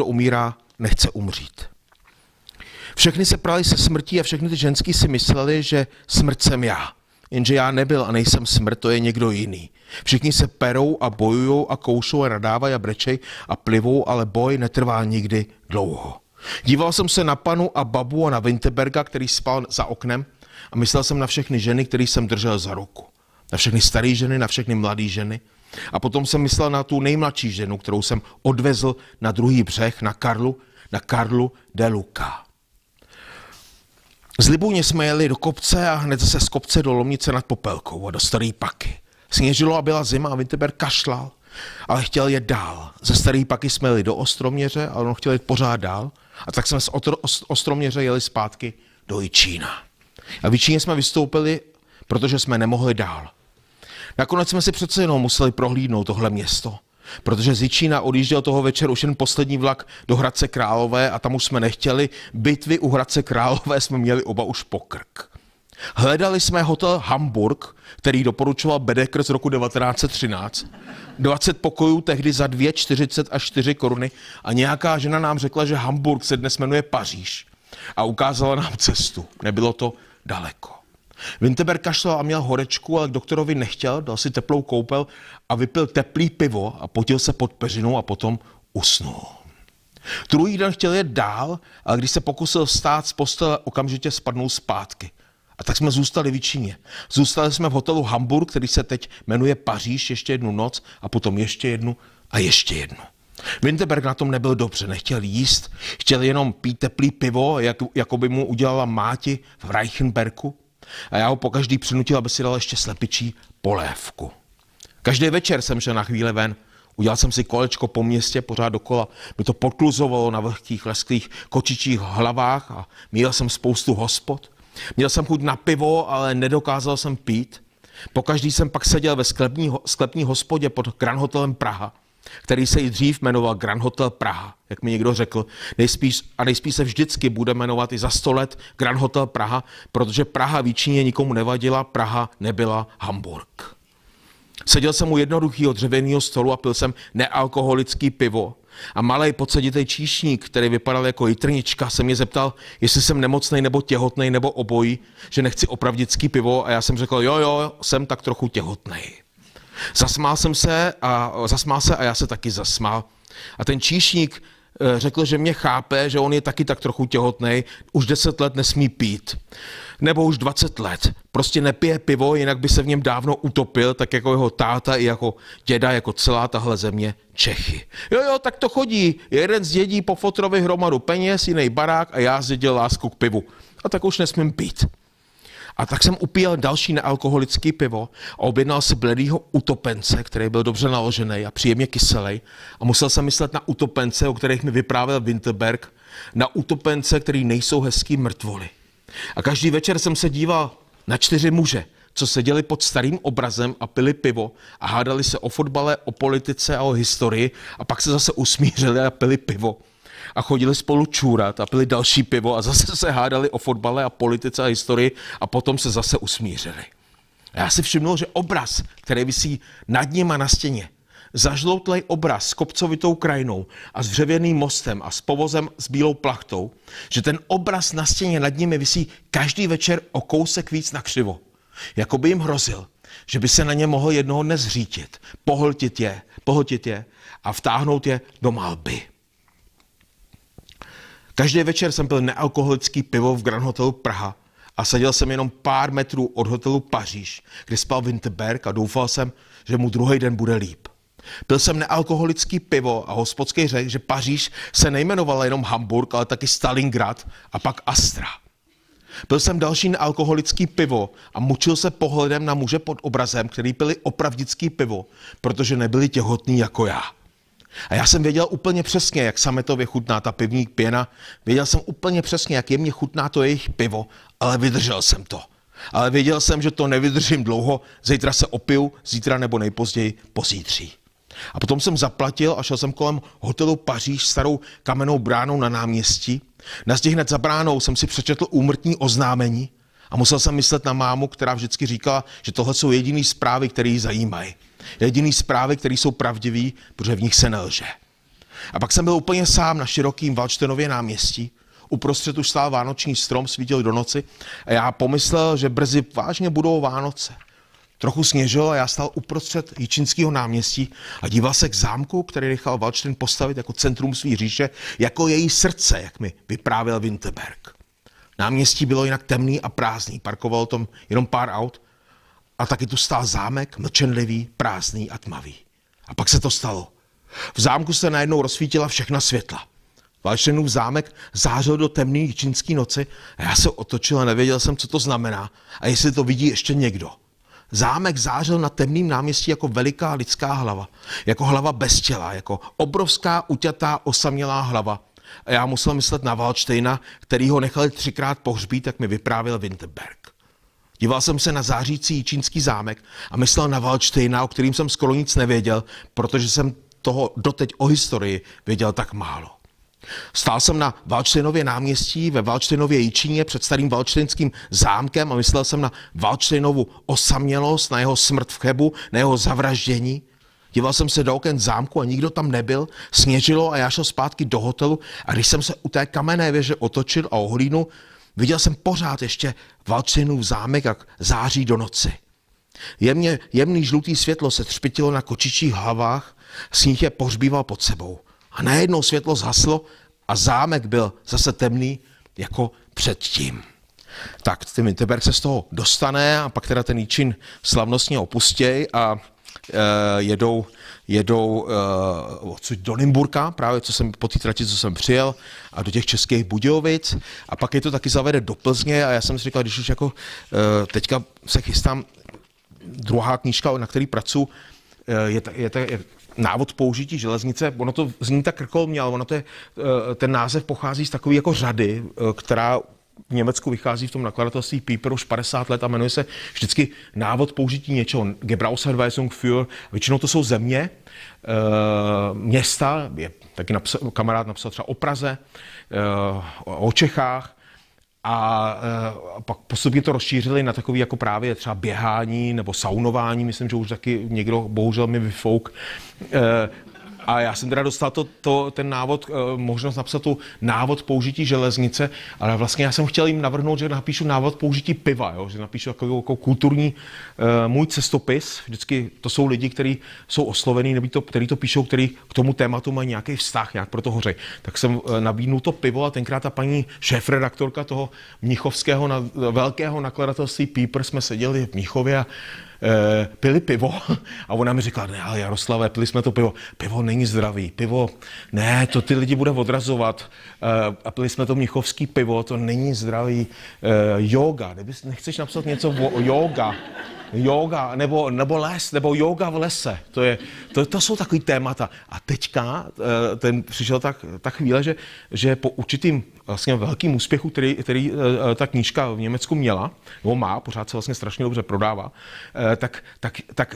umírá, nechce umřít. Všechny se prali se smrtí a všechny ty ženský si mysleli, že smrt jsem já. Jenže já nebyl a nejsem smrt, to je někdo jiný. Všichni se perou a bojujou a koušou a nadávají a brečej a plivou, ale boj netrvá nikdy dlouho. Díval jsem se na panu a babu a na Winterberga, který spal za oknem a myslel jsem na všechny ženy, který jsem držel za ruku. Na všechny staré ženy, na všechny mladé ženy. A potom jsem myslel na tu nejmladší ženu, kterou jsem odvezl na druhý břeh, na Karlu de Luca. Z Libuně jsme jeli do kopce a hned zase z kopce do Lomnice nad Popelkou a do Staré Paky. Sněžilo a byla zima a Winterberg kašlal, ale chtěl jet dál. Ze Staré Paky jsme jeli do Ostroměře, ale on chtěl jít pořád dál. A tak jsme z Ostroměře jeli zpátky do Jičína. A v Jičíně jsme vystoupili, protože jsme nemohli dál. Nakonec jsme si přece jenom museli prohlídnout tohle město, protože z Jičína odjížděl toho večer už jen poslední vlak do Hradce Králové a tam už jsme nechtěli. Bitvy u Hradce Králové jsme měli oba už po krk. Hledali jsme hotel Hamburg, který doporučoval Bedekr z roku 1913. 20 pokojů tehdy za 2,40 až 4 koruny a nějaká žena nám řekla, že Hamburg se dnes jmenuje Paříž a ukázala nám cestu. Nebylo to daleko. Winterberg kašlal a měl horečku, ale k doktorovi nechtěl, dal si teplou koupel a vypil teplý pivo a potil se pod peřinou a potom usnul. Druhý den chtěl jet dál, ale když se pokusil vstát z postele, okamžitě spadnul zpátky. A tak jsme zůstali v Jičíně. Zůstali jsme v hotelu Hamburg, který se teď jmenuje Paříž, ještě jednu noc a potom ještě jednu a ještě jednu. Winterberg na tom nebyl dobře, nechtěl jíst, chtěl jenom pít teplý pivo, jako by mu udělala máti v Reichenbergu. A já ho pokaždý přinutil, aby si dal ještě slepičí polévku. Každý večer jsem šel na chvíli ven, udělal jsem si kolečko po městě, pořád dokola. Mě to podkluzovalo na vlhkých, lesklých kočičích hlavách a měl jsem spoustu hospod. Měl jsem chuť na pivo, ale nedokázal jsem pít. Pokaždý jsem pak seděl ve sklepní hospodě pod Grand Hotelem Praha, který se i dřív jmenoval Grand Hotel Praha, jak mi někdo řekl. Nejspíš se vždycky bude jmenovat i za 100 let Grand Hotel Praha, protože Praha v Jičíně nikomu nevadila, Praha nebyla Hamburg. Seděl jsem u jednoduchého dřevěného stolu a pil jsem nealkoholický pivo A malej podsaditej číšník, který vypadal jako jitrnička, se mě zeptal, jestli jsem nemocnej nebo těhotnej nebo obojí, že nechci opravdický pivo a já jsem řekl, jo, jsem tak trochu těhotnej. Zasmál se a já se taky zasmál. A ten číšník řekl, že mě chápe, že on je taky tak trochu těhotnej, už 10 let nesmí pít. Nebo už 20 let. Prostě nepije pivo, jinak by se v něm dávno utopil, tak jako jeho táta i jako děda, jako celá tahle země Čechy. Jo, tak to chodí. Jeden zdědí po fotrovi hromadu peněz, jiný barák a já zdědil lásku k pivu. A tak už nesmím pít. A tak jsem upíjel další nealkoholický pivo a objednal si bledýho utopence, který byl dobře naložený a příjemně kyselý. A musel jsem myslet na utopence, o kterých mi vyprávěl Winterberg, na utopence, který nejsou hezký mrtvoly. A každý večer jsem se díval na 4 muže, co seděli pod starým obrazem a pili pivo a hádali se o fotbale, o politice a o historii a pak se zase usmířili a pili pivo. A chodili spolu čůrat a pili další pivo a zase se hádali o fotbale a politice a historii a potom se zase usmířili. A já si všimnul, že obraz, který visí nad nima na stěně, zažloutlej obraz s kopcovitou krajinou a s dřevěným mostem a s povozem s bílou plachtou, že ten obraz na stěně nad nimi visí každý večer o kousek víc nakřivo. Jako by jim hrozil, že by se na ně mohl jednoho dne zřítit, pohltit je a vtáhnout je do malby. Každý večer jsem pil nealkoholický pivo v Grand Hotelu Praha a seděl jsem jenom pár metrů od hotelu Paříž, kde spal Winterberg a doufal jsem, že mu druhý den bude líp. Pil jsem nealkoholický pivo a hospodský řekl, že Paříž se nejmenovala jenom Hamburg, ale taky Stalingrad a pak Astra. Pil jsem další nealkoholický pivo a mučil se pohledem na muže pod obrazem, který pili opravdický pivo, protože nebyli těhotní jako já. A já jsem věděl úplně přesně, jak sametově chutná ta pivní pěna, věděl jsem úplně přesně, jak jemně chutná to jejich pivo, ale vydržel jsem to. Ale věděl jsem, že to nevydržím dlouho, zítra se opiju, zítra nebo nejpozději pozítří. A potom jsem zaplatil a šel jsem kolem hotelu Paříž starou kamennou bránou na náměstí. Na zdi hned za bránou jsem si přečetl úmrtní oznámení a musel jsem myslet na mámu, která vždycky říkala, že tohle jsou jediné zprávy, které ji zajímají. Jediné zprávy, které jsou pravdivé, protože v nich se nelže. A pak jsem byl úplně sám na širokým Valdštenově náměstí. Uprostřed už stál vánoční strom, svítil do noci a já pomyslel, že brzy vážně budou Vánoce. Trochu sněžilo a já stál uprostřed Jičínského náměstí a díval se k zámku, který nechal Valdšten postavit jako centrum své říše, jako její srdce, jak mi vyprávěl Winterberg. Náměstí bylo jinak temný a prázdný, parkovalo tam jenom pár aut a taky tu stál zámek, mlčenlivý, prázdný a tmavý. A pak se to stalo. V zámku se najednou rozsvítila všechna světla. Valdštenův zámek zářil do temné jičínské noci a já se otočil a nevěděl jsem, co to znamená a jestli to vidí ještě někdo. Zámek zářil na temném náměstí jako veliká lidská hlava, jako hlava bez těla, jako obrovská, uťatá, osamělá hlava. A já musel myslet na Valdštejna, který ho nechali 3krát pohřbít, jak mi vyprávěl Winterberg. Díval jsem se na zářící jičínský zámek a myslel na Valdštejna, o kterým jsem skoro nic nevěděl, protože jsem toho doteď o historii věděl tak málo. Stál jsem na Valdštejnově náměstí ve Valdštejnově Jičíně před starým valdštejnským zámkem a myslel jsem na Valdštejnovu osamělost, na jeho smrt v Chebu, na jeho zavraždění. Díval jsem se do oken zámku a nikdo tam nebyl, sněžilo a já šel zpátky do hotelu a když jsem se u té kamenné věže otočil a ohlídnul, viděl jsem pořád ještě Valdštejnův zámek, jak září do noci. Jemný žlutý světlo se třpitilo na kočičích hlavách, sníh je pohřbíval pod sebou. A najednou světlo zhaslo a zámek byl zase temný jako předtím. Tak ten Winterberg se z toho dostane a pak teda ten Jičín slavnostně opustěj a jedou odsud do Nymburka, právě co jsem po té trati, co jsem přijel, a do těch Českých Budějovic. A pak je to taky zavede do Plzně a já jsem si říkal, když už jako teďka se chystám, druhá knížka, na který pracuji, je návod použití železnice, ono to zní tak krkolomně, ale ono to je, ten název pochází z takové jako řady, která v Německu vychází v tom nakladatelství Piper už 50 let a jmenuje se vždycky návod použití něčeho, Gebrauchsanweisung für, většinou to jsou země, města, je taky kamarád napsal třeba o Praze, o Čechách, a pak postupně to rozšířili na takový jako právě třeba běhání nebo saunování, myslím, že už taky někdo bohužel mi vyfouk. A já jsem teda dostal ten návod, možnost napsat tu návod použití železnice, ale vlastně já jsem chtěl jim navrhnout, že napíšu návod použití piva, jo? Že napíšu jako kulturní můj cestopis. Vždycky to jsou lidi, kteří jsou oslovení, nebo kteří to píšou, kteří k tomu tématu mají nějaký vztah, nějak pro to hořej. Tak jsem nabídnul to pivo a tenkrát ta paní šéfredaktorka toho mnichovského velkého nakladatelství Píper, jsme seděli v Mnichově a pili pivo a ona mi říkala, ne, ale Jaroslave, pili jsme to pivo. Pivo není zdravý, pivo, ne, to ty lidi bude odrazovat. A pili jsme to mnichovský pivo, to není zdravý. Yoga, nechceš napsat něco o yoga, nebo les, nebo yoga v lese. To jsou takový témata. A teďka přišel ta chvíle, že po určitým vlastně velkým úspěchu, který ta knížka v Německu měla, nebo má, pořád se vlastně strašně dobře prodává,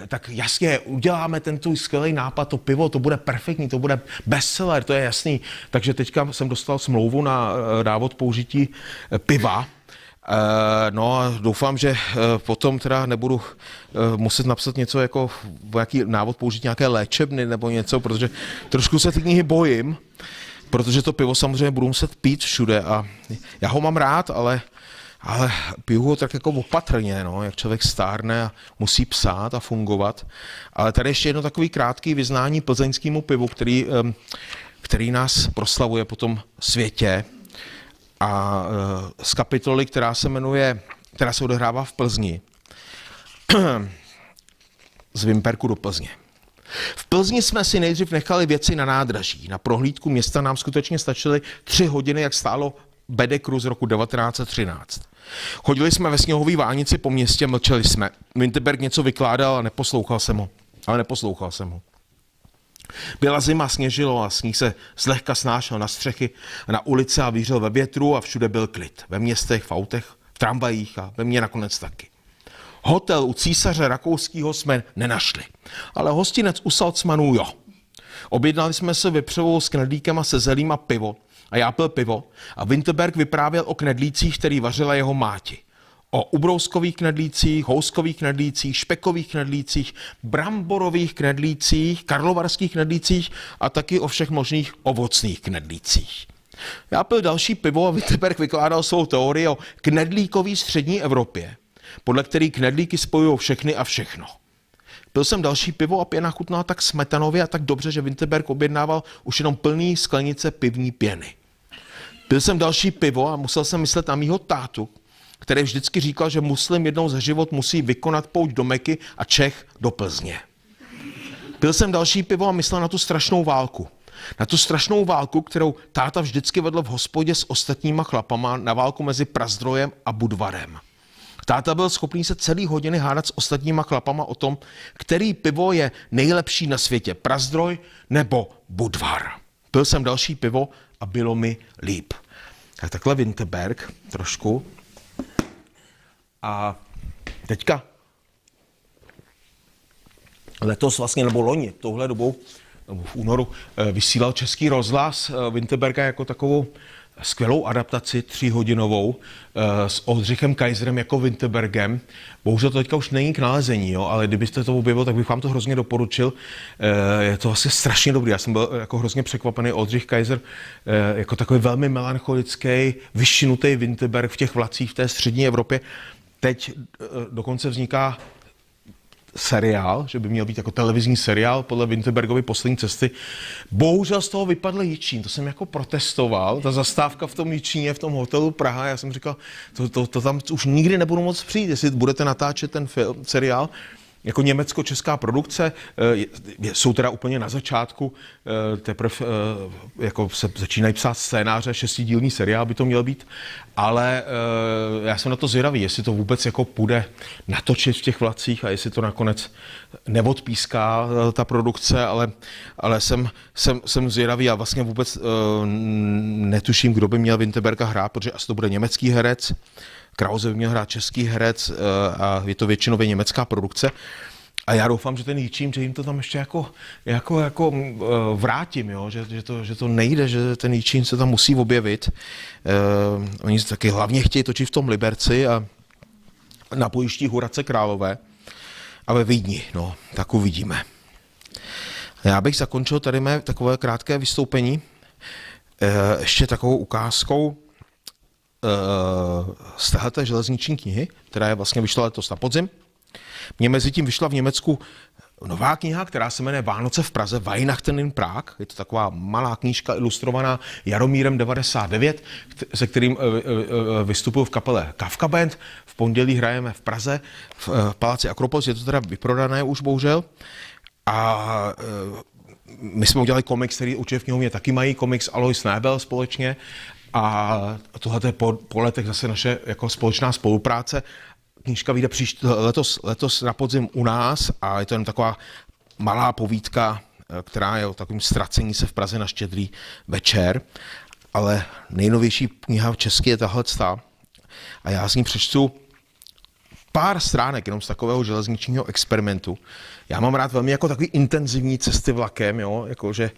tak jasně, uděláme ten tvůj skvělý nápad, to pivo, to bude perfektní, to bude bestseller, to je jasný. Takže teďka jsem dostal smlouvu na návod použití piva. No a doufám, že potom teda nebudu muset napsat něco jako nějaký návod použít nějaké léčebny nebo něco, protože trošku se ty knihy bojím, protože to pivo samozřejmě budu muset pít všude a já ho mám rád, ale piju ho tak jako opatrně, no, jak člověk stárne a musí psát a fungovat. Ale tady ještě jedno takový krátký vyznání plzeňskému pivu, který nás proslavuje po tom světě. A z kapitoly, která se odehrává v Plzni, z Vimperku do Plzně. V Plzni jsme si nejdřív nechali věci na nádraží. Na prohlídku města nám skutečně stačily 3 hodiny, jak stálo Bedekru z roku 1913. Chodili jsme ve sněhové vánici po městě, mlčeli jsme. Winterberg něco vykládal a neposlouchal jsem ho. Byla zima, sněžilo a sníh se zlehka snášel na střechy, na ulice a vířil ve větru a všude byl klid. Ve městech, v autech, v tramvajích a ve mně nakonec taky. Hotel u císaře rakouského jsme nenašli, ale hostinec u Salzmanů jo. Objednali jsme se vepřovou s knedlíkem a se zelím a pivo. A já pil pivo a Winterberg vyprávěl o knedlících, který vařila jeho máti. O ubrouskových knedlících, houskových knedlících, špekových knedlících, bramborových knedlících, karlovarských knedlících a taky o všech možných ovocných knedlících. Já pil další pivo a Winterberg vykládal svou teorii o knedlíkové střední Evropě, podle který knedlíky spojují všechny a všechno. Pil jsem další pivo a pěna chutnala tak smetanově a tak dobře, že Winterberg objednával už jenom plný sklenice pivní pěny. Pil jsem další pivo a musel jsem myslet na mýho tátu, který vždycky říkal, že muslim jednou za život musí vykonat pouť do Meky a Čech do Plzně. Pil jsem další pivo a myslel na tu strašnou válku. Na tu strašnou válku, kterou táta vždycky vedl v hospodě s ostatníma chlapama, na válku mezi Prazdrojem a Budvarem. Táta byl schopný se celý hodiny hádat s ostatníma chlapama o tom, který pivo je nejlepší na světě, Prazdroj nebo Budvar. Pil jsem další pivo a bylo mi líp. Tak takhle Winterberg trošku. A teďka letos vlastně, nebo loni, touhle dobou, nebo v únoru, vysílal Český rozhlas Winterberga jako takovou skvělou adaptaci 3hodinovou s Oldřichem Kaiserem jako Winterbergem. Bohužel to teďka už není k nalezení, jo, ale kdybyste to objevil, tak bych vám to hrozně doporučil. Je to vlastně strašně dobrý. Já jsem byl jako hrozně překvapený. Oldřich Kaiser jako takový velmi melancholický, vyšinutý Winterberg v těch vlacích v té střední Evropě. Teď dokonce vzniká seriál, že by měl být jako televizní seriál podle Winterbergovy Poslední cesty. Bohužel z toho vypadl Jičín, to jsem jako protestoval, ta zastávka v tom Jičíně, v tom hotelu Praha, já jsem říkal, to tam už nikdy nebudu moc přijít, jestli budete natáčet ten seriál. Jako německo-česká produkce, jsou teda úplně na začátku, teprve jako se začínají psát scénáře, 6dílný seriál by to měl být, ale já jsem na to zvědavý, jestli to vůbec jako půjde natočit v těch vlacích a jestli to nakonec neodpíská ta produkce, ale jsem zvědavý a vlastně vůbec netuším, kdo by měl Winterberga hrát, protože asi to bude německý herec, Krause by měl hrát český herec a je to většinově německá produkce. A já doufám, že ten Jičín, že jim to tam ještě jako vrátím, jo? Že to nejde, že ten Jičín se tam musí objevit. Oni taky hlavně chtějí točit v tom Liberci a na bojišti Hradce Králové a ve Vídni, no, tak uvidíme. Já bych zakončil tady mé takové krátké vystoupení ještě takovou ukázkou z téhleté železniční knihy, která je vlastně vyšla letos na podzim. Mně mezi tím vyšla v Německu nová kniha, která se jmenuje Vánoce v Praze, Weihnachten in Prag. Je to taková malá knížka ilustrovaná Jaromírem 99, se kterým vystupuju v kapele Kafka Band. V pondělí hrajeme v Praze, v Paláci Akropolis, je to teda vyprodané už bohužel. A my jsme udělali komiks, který určitě v knihovně taky mají, komiks Alois Nebel společně. A tohle je po letech zase naše jako společná spolupráce. Knížka vyjde letos na podzim u nás a je to jen taková malá povídka, která je o takovém ztracení se v Praze na Štědrý večer. Ale nejnovější kniha v česky je tahleta. A já z ní přečtu pár stránek jenom z takového železničního experimentu. Já mám rád velmi jako takový intenzivní cesty vlakem, jo? Jako, že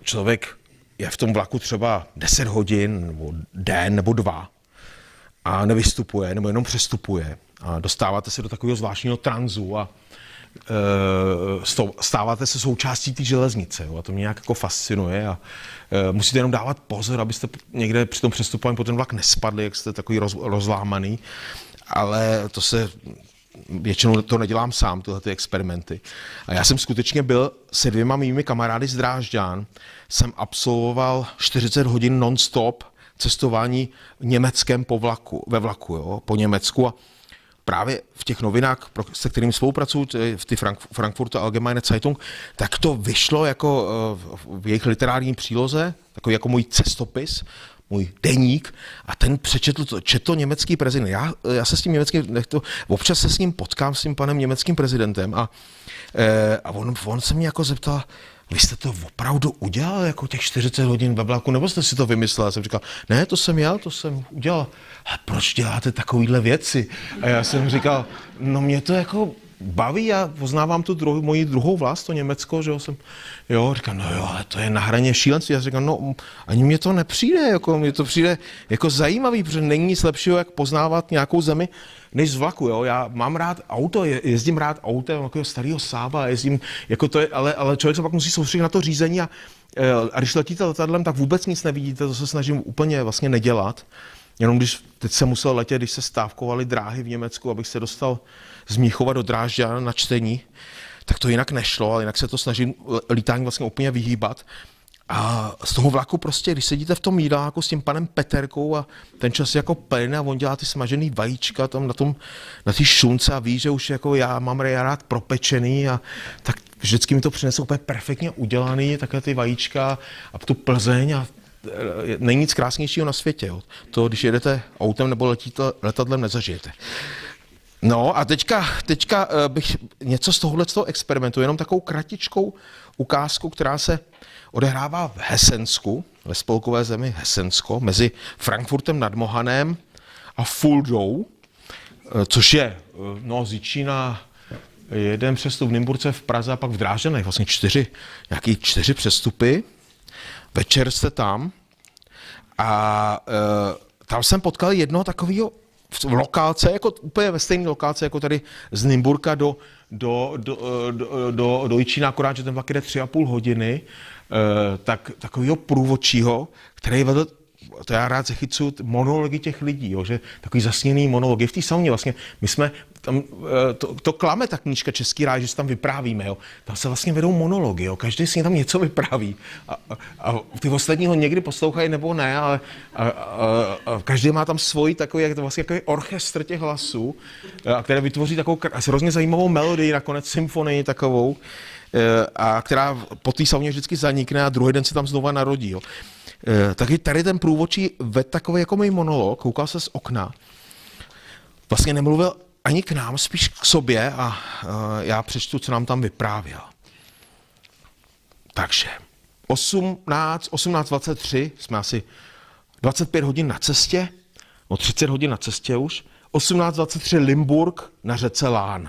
člověk je v tom vlaku třeba 10 hodin, nebo den, nebo 2 a nevystupuje, nebo jenom přestupuje. A dostáváte se do takového zvláštního tranzu a stáváte se součástí té železnice. Jo? A to mě nějak jako fascinuje a musíte jenom dávat pozor, abyste někde při tom přestupování po ten vlak nespadli, jak jste takový rozlámaný. Ale to se většinou to nedělám sám, tyhle ty experimenty. A já jsem skutečně byl se 2 mými kamarády z Drážďan, jsem absolvoval 40 hodin non-stop cestování německém ve vlaku, jo, po Německu. A právě v těch novinách, se kterými spolupracuju, v ty Frankfurter Allgemeine Zeitung, tak to vyšlo jako v jejich literární příloze, takový jako můj cestopis, můj deník, a ten četl německý prezident. Já se s tím občas se s ním potkám, s tím panem německým prezidentem a on se mě jako zeptal, vy jste to opravdu udělal, jako těch 40 hodin ve vlaku, nebo jste si to vymyslel? Já jsem říkal, ne, to jsem udělal. Ale proč děláte takovýhle věci? A já jsem říkal, no mě to jako baví, já poznávám tu moji druhou vlast, to Německo, že říkám, no jo, ale to je na hraně šílenství. Já říkám, no ani mně to nepřijde, jako mně to přijde jako zajímavý, protože není nic lepšího, jak poznávat nějakou zemi, než z vlaku, jo. Já mám rád auto, jezdím rád autem, jako starého Sába, jezdím, jako to je, ale člověk se pak musí soustředit na to řízení a když letíte letadlem, tak vůbec nic nevidíte, to se snažím úplně vlastně nedělat. Jenom když teď jsem musel letět, když se stávkovaly dráhy v Německu, abych se dostal z Mnichova do Drážďan na čtení, tak to jinak nešlo, ale jinak se to snažím lítání vlastně úplně vyhýbat. A z toho vlaku prostě, když sedíte v tom jídláku s tím panem Peterkou a ten čas jako plyne a on dělá ty smažený vajíčka tam na té šunce a ví, že už jako já mám rád propečený a tak vždycky mi to přinese úplně perfektně udělaný, takhle ty vajíčka a tu Plzeň a není nic krásnějšího na světě. Jo. To, když jedete autem nebo letíte letadlem, nezažijete. No a teďka bych něco z tohoto experimentu, jenom takovou kratičkou ukázku, která se odehrává v Hesensku, ve spolkové zemi Hesensko, mezi Frankfurtem nad Mohanem a Fuldou, což je z Jičína jeden přestup v Nymburce, v Praze a pak v Drážďanech, vlastně 4 přestupy. Večer jste tam a tam jsem potkal jednoho takového v lokálce, jako úplně ve stejné lokálce, jako tady z Nymburka do Jičína, akorát, že ten vlak jde 3,5 hodiny, tak takového průvodčího, který vedl, to já rád zachycuju, monology těch lidí, jo, že takový zasněný monology v té sauně vlastně, my jsme tam, to klame ta knížka Český ráj, že se tam vyprávíme, jo, tam se vlastně vedou monology, jo, každý si tam něco vypráví a ty ostatní ho někdy poslouchají nebo ne, ale každý má tam svůj takový, jak to vlastně takový orchestr těch hlasů, a které vytvoří takovou hrozně zajímavou melodii, nakonec symfonii takovou, a která po té sauně vždycky zanikne a druhý den se tam znova narodí, jo. Taky tady ten průvodčí vedl takový jako můj monolog, koukal se z okna. Vlastně nemluvil ani k nám, spíš k sobě a já přečtu, co nám tam vyprávěl. Takže 18:23, jsme asi 25 hodin na cestě, 30 hodin na cestě už, 18:23 Limburg na řece Lahn.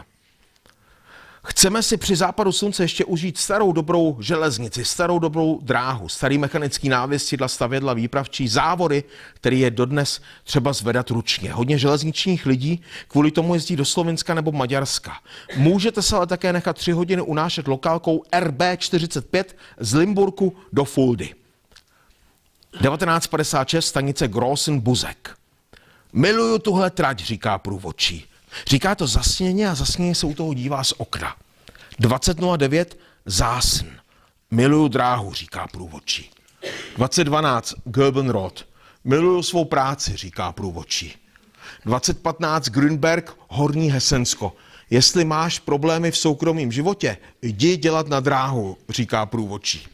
Chceme si při západu slunce ještě užít starou dobrou železnici, starou dobrou dráhu, starý mechanický návěstidla, stavědla, výpravčí, závody, který je dodnes třeba zvedat ručně. Hodně železničních lidí kvůli tomu jezdí do Slovenska nebo Maďarska. Můžete se ale také nechat 3 hodiny unášet lokálkou RB45 z Limburku do Fuldy. 1956, stanice Grossen-Buzek. Miluju tuhle trať, říká průvodčí. Říká to zasněně a zasněně se u toho dívá z okna. 2009 Zásn. Miluju dráhu, říká průvodčí. 2012 Göbenrod. Miluju svou práci, říká průvodčí. 2015 Grünberg, Horní Hesensko. Jestli máš problémy v soukromém životě, jdi dělat na dráhu, říká průvodčí.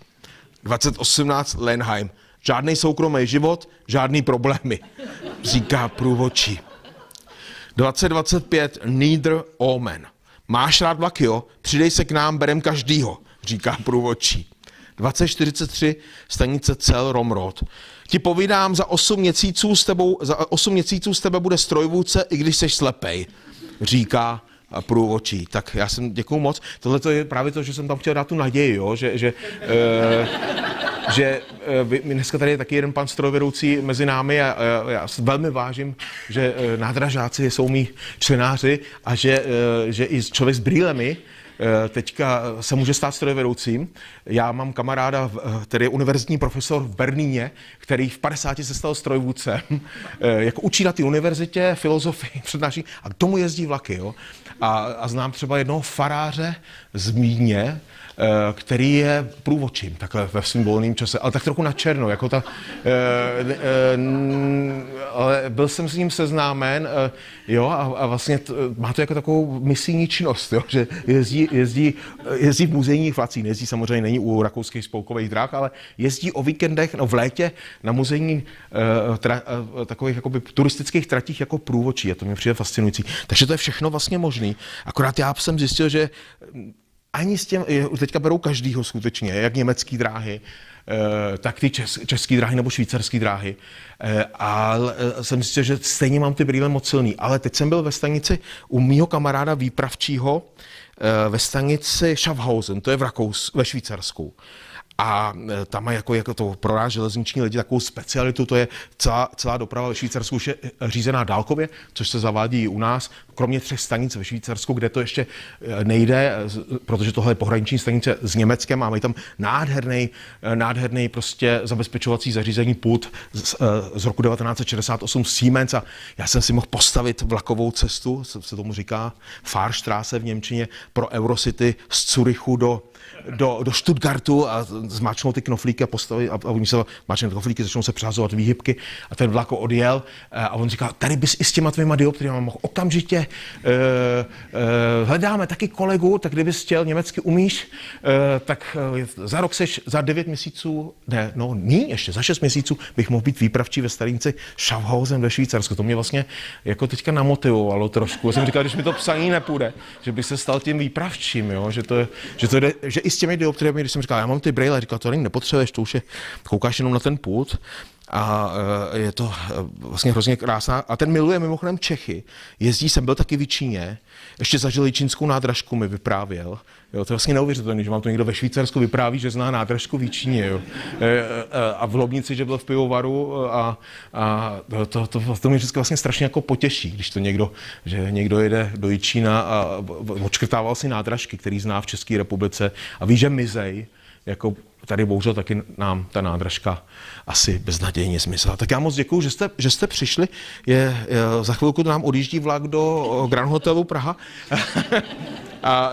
2018 Lenheim. Žádný soukromý život, žádný problémy, říká průvodčí. 2025 Nieder-Omen. Máš rád vlaky, jo? Přidej se k nám, berem každýho, říká průvodčí. 2043 stanice Cel-Romrod. Ti povídám, za 8 měsíců s tebe bude strojvůdce, i když seš slepej, říká průvodčí. Tak já jsem děkuju moc. Tohle je právě to, že jsem tam chtěl dát tu naději, jo? Že dneska tady je taky jeden pan strojvedoucí mezi námi a já velmi vážím, že nádražáci jsou mý členáři a že i člověk s brýlemi teďka se může stát strojvedoucím. Já mám kamaráda, který je univerzitní profesor v Berlíně, který v 50 se stal strojvůdcem, jako učí na té univerzitě, filozofii přednáší a k tomu jezdí vlaky. Jo? A znám třeba jednoho faráře z Vídně, který je průvodčím takhle ve svém volném čase, ale tak trochu na černo, jako ale byl jsem s ním seznámen, jo, a vlastně má to jako takovou misijní činnost, jo, že jezdí v muzejních vlacích, nejezdí samozřejmě, není u rakouských spolkových drah, ale jezdí o víkendech, no v létě na muzejní takových jakoby turistických tratích jako průvodčí, a to mě přijde fascinující. Takže to je všechno vlastně možný, akorát já jsem zjistil, že ani s těm, teďka berou každýho skutečně, jak německý dráhy, tak ty český dráhy nebo švýcarský dráhy. Ale jsem zjistil, že stejně mám ty brýle moc silný. Ale teď jsem byl ve stanici u mýho kamaráda výpravčího ve stanici Schaffhausen, to je ve Švýcarsku. A tam má jako to pro nás železniční lidi takovou specialitu, to je celá doprava ve Švýcarsku už je řízená dálkově, což se zavádí i u nás, kromě 3 stanic ve Švýcarsku, kde to ještě protože tohle je pohraniční stanice s Německem a mají tam nádherný prostě zabezpečovací zařízení pult z roku 1968 Siemens a já jsem si mohl postavit vlakovou cestu, se tomu říká Fahrstraße v němčině, pro Eurocity z Curychu do Stuttgartu a zmáčknou ty knoflíky a postavit a oni se máčknou knoflíky, začnou se přehazovat výhybky a ten vlak odjel a on říkal, tady bys i s těma tvýma dioptriama mohl okamžitě, hledáme taky kolegu, tak kdybys chtěl, německy umíš, tak za rok seš, za 9 měsíců, ještě za 6 měsíců bych mohl být výpravčí ve stanici Schaffhausen ve Švýcarsku. To mě vlastně jako teďka namotivovalo trošku. Já jsem říkal, když mi to psaní nepůjde, že bych se stal tím výpravčím, jo? Že i s těmi dioptriemi, když jsem říkal, já mám ty brýle, říkal, to nepotřebuješ, to už je, koukáš jenom na ten pult a je to vlastně hrozně krásná. A ten miluje mimochodem Čechy, jezdí, jsem byl taky v Číně, ještě zažil čínskou nádražku, mi vyprávěl. Jo, to je vlastně neuvěřitelné, že vám to někdo ve Švýcarsku vypráví, že zná nádražku v Číně. Jo. A v Lobnici, že byl v pivovaru a to mě vždycky vlastně strašně jako potěší, když to někdo jede do Jičína a odškrtával si nádražky, který zná v České republice a ví, že mizej, jako tady bohužel taky nám ta nádražka asi beznadějně zmizela. Tak já moc děkuju, že jste přišli. Za chvilku nám odjíždí vlak do Grand Hotelu Praha. A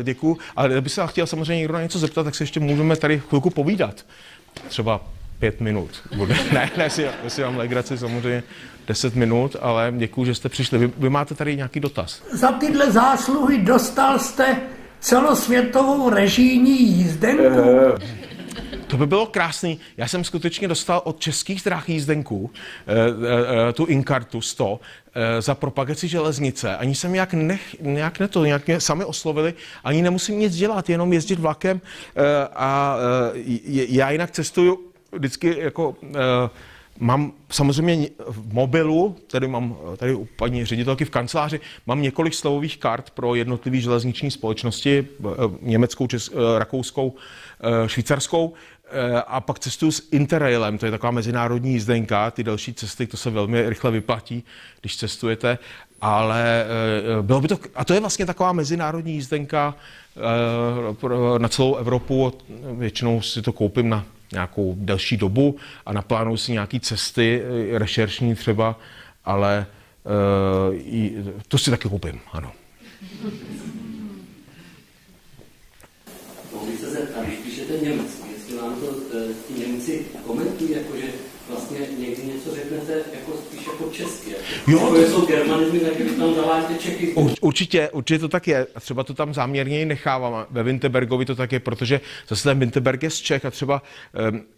děkuju. Ale kdyby se chtěl samozřejmě někdo na něco zeptat, tak se ještě můžeme tady chvilku povídat. Třeba 5 minut. Ne, si mám legraci samozřejmě 10 minut, ale děkuju, že jste přišli. Vy máte tady nějaký dotaz? Za tyhle zásluhy dostal jste celosvětovou režijní jízdenku? To by bylo krásný. Já jsem skutečně dostal od Českých drah jízdenku, tu Inkartu 100, za propagaci železnice. Ani jsem nějak mě sami oslovili, ani nemusím nic dělat, jenom jezdit vlakem a já jinak cestuju vždycky jako mám samozřejmě v mobilu, mám tady u paní ředitelky v kanceláři, mám několik slevových kart pro jednotlivé železniční společnosti, německou, rakouskou, švýcarskou, a pak cestuju s Interrailem, to je taková mezinárodní jízdenka, ty další cesty, to se velmi rychle vyplatí, když cestujete, ale bylo by to, a to je vlastně taková mezinárodní jízdenka na celou Evropu, většinou si to koupím na nějakou delší dobu a naplánuju si nějaký cesty, rešeršní třeba, ale to si taky koupím, ano. Mohl bych se zeptat, když píšete německy, jestli vám to ti Němci komentují, jakože vlastně někdy něco řeknete jako spíš jako česky. Jako jsou germanizmy, takže vy tam zavážete Čechy. Určitě to tak je. A třeba to tam záměrně nechávám. Ve Winterbergovi to tak je, protože zase ten Winterberg je z Čech a třeba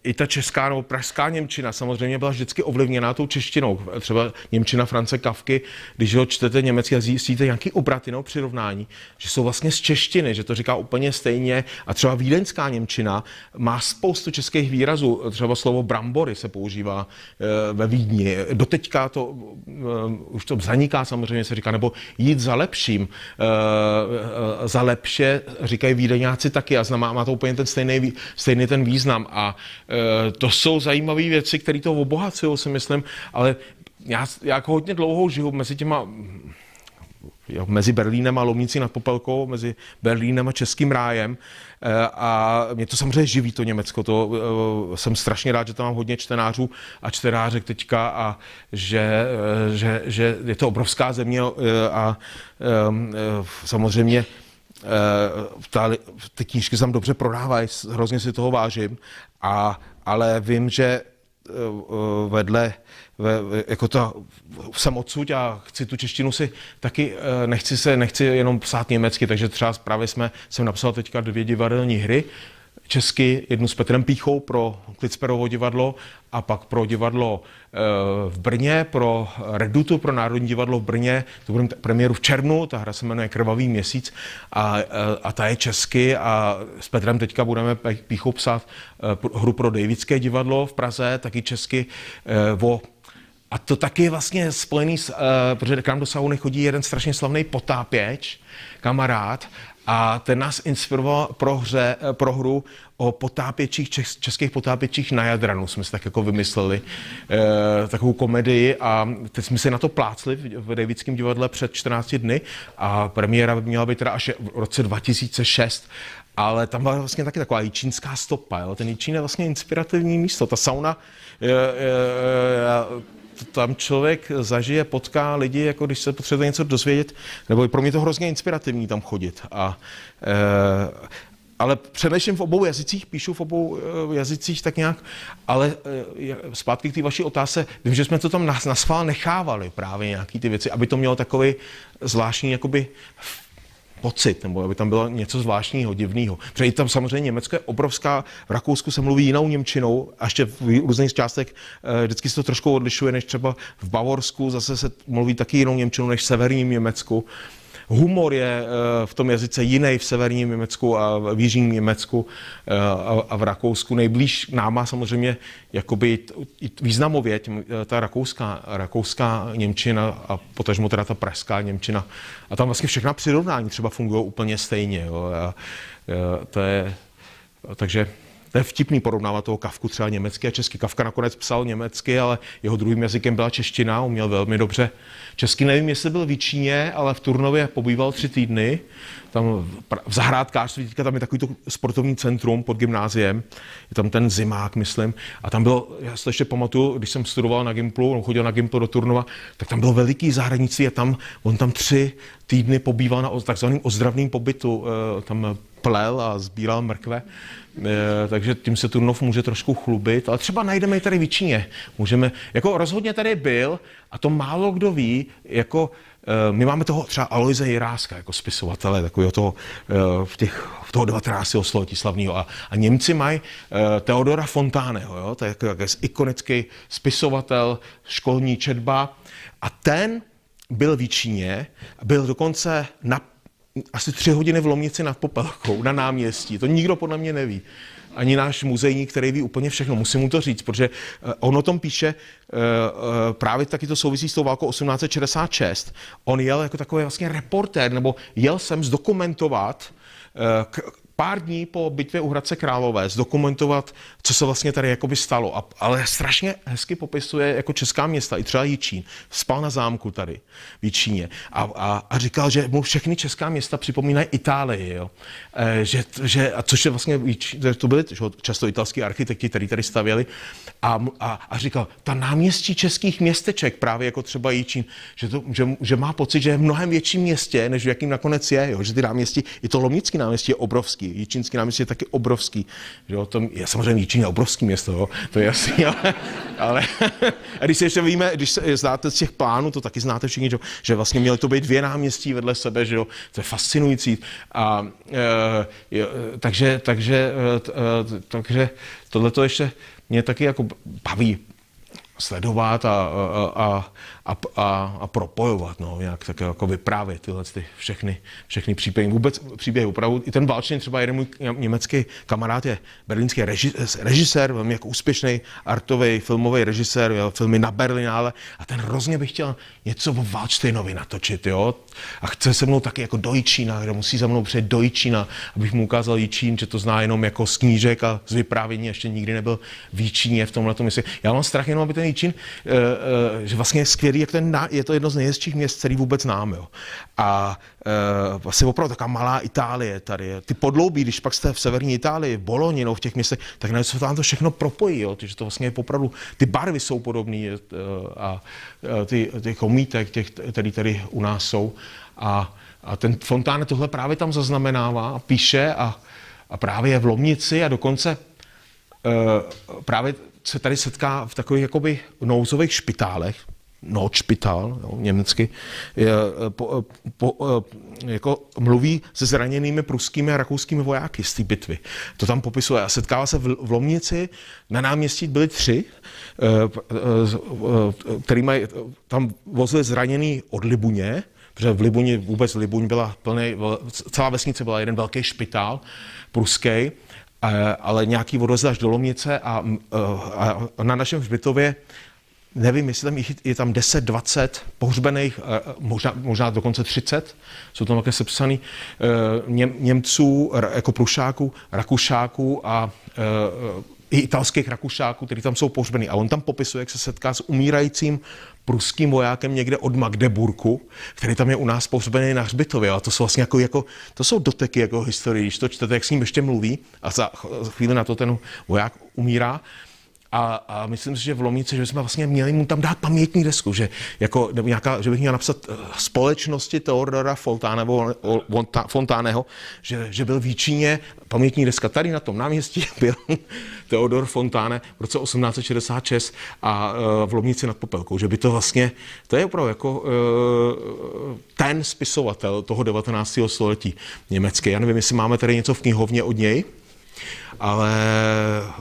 i ta česká nebo pražská němčina samozřejmě byla vždycky ovlivněná tou češtinou. Třeba němčina Franze Kafky, když ho čtete německy a zjistíte nějaký obraty nebo přirovnání, že jsou vlastně z češtiny, že to říká úplně stejně. A třeba vídeňská němčina má spoustu českých výrazů. Třeba slovo brambory se používá ve Vídni. Doteďka to už to zaniká, samozřejmě se říká, nebo jít za lepším. Za lepše říkají Vídeňáci taky a má to úplně ten stejný ten význam. A to jsou zajímavé věci, které to obohacují, si myslím, ale já jako hodně dlouho žiju mezi Berlínem a Lomnicí nad Popelkou, mezi Berlínem a Českým rájem. A mě to samozřejmě živí, to Německo. To jsem strašně rád, že tam mám hodně čtenářů a čtenářek teďka a že je to obrovská země a samozřejmě ty knížky se tam dobře prodávají, hrozně si toho vážím, ale vím, že jako to jsem odsud a chci tu češtinu si taky, nechci jenom psát německy, takže třeba právě jsem napsal teďka 2 divadelní hry, česky, jednu s Petrem Píchou pro Klitsperovo divadlo a pak pro divadlo v Brně, pro Redutu, pro Národní divadlo v Brně. To bude premiéru v červnu, ta hra se jmenuje Krvavý měsíc a ta je česky a s Petrem teďka budeme Píchou psát hru pro Davidské divadlo v Praze, taky česky a to taky je vlastně spojený protože k nám do sauny chodí jeden strašně slavný potápěč, kamarád, a ten nás inspiroval pro hru o potápěčích, českých potápěčích na Jadranu. Jsme si tak jako vymysleli takovou komedii a teď jsme si na to plácli v Davidském divadle před 14 dny a premiéra by měla být teda až v roce 2006. Ale tam byla vlastně taky taková jičínská stopa. Jo? Ten Jičín je vlastně inspirativní místo. Ta sauna tam člověk zažije, potká lidi, jako když se potřebuje něco dozvědět, nebo pro mě to hrozně inspirativní tam chodit. Ale přemýšlím v obou jazycích, píšu v obou jazycích tak nějak, ale zpátky k té vaší otázce, vím, že jsme to tam na schvál nechávali právě nějaký ty věci, aby to mělo takový zvláštní jakoby pocit, nebo aby tam bylo něco zvláštního, divného. Protože i tam samozřejmě Německo je obrovská, v Rakousku se mluví jinou němčinou, a ještě v různých částech vždycky se to trošku odlišuje, než třeba v Bavorsku, zase se mluví taky jinou němčinou než v severním Německu. Humor je v tom jazyce jiný v severním Německu a v jižním Německu a v Rakousku. Nejblíž náma samozřejmě jakoby významově ta rakouská němčina a potažmo teda ta pražská němčina. A tam vlastně všechna přirovnání třeba fungují úplně stejně. Jo. Takže to je vtipný porovnávat toho Kafku třeba německy a česky. Kafka nakonec psal německy, ale jeho druhým jazykem byla čeština, uměl velmi dobře česky. Nevím, jestli byl v Jičíně, ale v Turnově pobýval 3 týdny. Tam v zahrádkářství, teďka tam je takový to sportovní centrum pod gymnáziem, je tam ten Zimák, myslím. A tam bylo, já si to ještě pamatuju, když jsem studoval na Gimplu, chodil na Gimplu do Turnova, tak tam bylo veliký zahradnictví a on tam 3 týdny pobýval na takzvaném ozdravném pobytu. Tam plel a sbíral mrkve, takže tím se Turnov může trošku chlubit, ale třeba najdeme i tady v Jičíně. Můžeme, jako rozhodně tady byl, a to málo kdo ví, jako my máme toho třeba Aloise Jiráska jako spisovatele, takového toho 19. století slavného. A Němci mají Theodora Fontáneho, jo? To je jako ikonický spisovatel, školní četba. A ten byl v Jičíně, byl dokonce asi 3 hodiny v Lomnici nad Popelkou na náměstí. To nikdo podle mě neví. Ani náš muzejník, který ví úplně všechno, musím mu to říct, protože on o tom píše, právě taky to souvisí s tou válkou 1866. On jel jako takový vlastně reportér, nebo jel sem zdokumentovat pár dní po bitvě u Hradce Králové, zdokumentovat, co se vlastně tady jakoby stalo. Ale strašně hezky popisuje jako česká města, i třeba Jičín. Spal na zámku tady v Jičíně a říkal, že mu všechny česká města připomínají Itálii. Jo? Což je vlastně, to byli často italský architekti, kteří tady stavěli. A říkal, ta náměstí českých městeček, právě jako třeba Jičín, že má pocit, že je v mnohem větším městě, než v jakým nakonec je. Jo? Že ty náměstí, i to Lomnický náměstí je obrovský. Jičínský náměstí je taky obrovský. Jo, to je samozřejmě Jičín je obrovský město, jo, to je jasný, ale a když se ještě víme, když se znáte z těch plánů, to taky znáte všichni, že vlastně měly to být 2 náměstí vedle sebe, že jo, to je fascinující. Takže tohle to ještě mě taky jako baví sledovat a propojovat, no, nějak tak jako vyprávět tyhle všechny příběhy. Vůbec příběhy opravdu. I ten Walčnin, třeba jeden můj německý kamarád je berlínský režisér, velmi jako úspěšný artový filmový režisér, filmy na Berlinále a ten hrozně by chtěl něco o Walčtinovi natočit, jo. A chce se mnou taky jako do Jičína, kde musí za mnou přijet do Jičína, abych mu ukázal Jičín, že to zná jenom jako z knížek a z vyprávění, ještě nikdy nebyl v Jičíně v tomhletom mysli. Já mám strach jenom, aby ten Jičín, že vlastně je skvělý, jak je to jedno z nejhezčích měst, který vůbec znám, jo. A vlastně opravdu taková malá Itálie tady. Ty podloubí, když pak jste v severní Itálii, v Bologni, no, v těch městech, tak najednou se tam to všechno propojí, jo. Takže to vlastně je opravdu, ty barvy jsou podobné a ty komítek, které tady u nás jsou. A ten Fontáne tohle právě tam zaznamenává a píše a právě je v Lomnici a dokonce právě se tady setká v takových jakoby nouzových špitálech, Notspital, jo, německy, jako mluví se zraněnými pruskými a rakouskými vojáky z té bitvy. To tam popisuje a setkává se v Lomnici, na náměstí byli 3, který tam vozili zraněný od Libuně, protože v Libuni, vůbec Libuň byla celá vesnice byla jeden velký špitál pruský, ale nějaký odvezli až do Lomnice a na našem hřbitově nevím, jestli tam je tam 10, 20 pohřbených, možná dokonce 30, jsou tam také sepsaný Němců, jako Prušáků, Rakušáků a i italských Rakušáků, kteří tam jsou pohřbený. A on tam popisuje, jak se setká s umírajícím pruským vojákem někde od Magdeburku, který tam je u nás pohřbený na hřbitově. A to jsou vlastně jako to jsou doteky jako historii, když to čtete, jak s ním ještě mluví a za chvíli na to ten voják umírá. A myslím si, že v Lomnici, že jsme vlastně měli mu tam dát pamětní desku, že, jako, že bych měl napsat společnosti Teodora Fontáneho, že byl v Jičíně pamětní deska. Tady na tom náměstí byl Teodor Fontáne v roce 1866 a v Lomnici nad Popelkou. Že by to vlastně, to je opravdu jako ten spisovatel toho 19. století německý. Já nevím, jestli máme tady něco v knihovně od něj, ale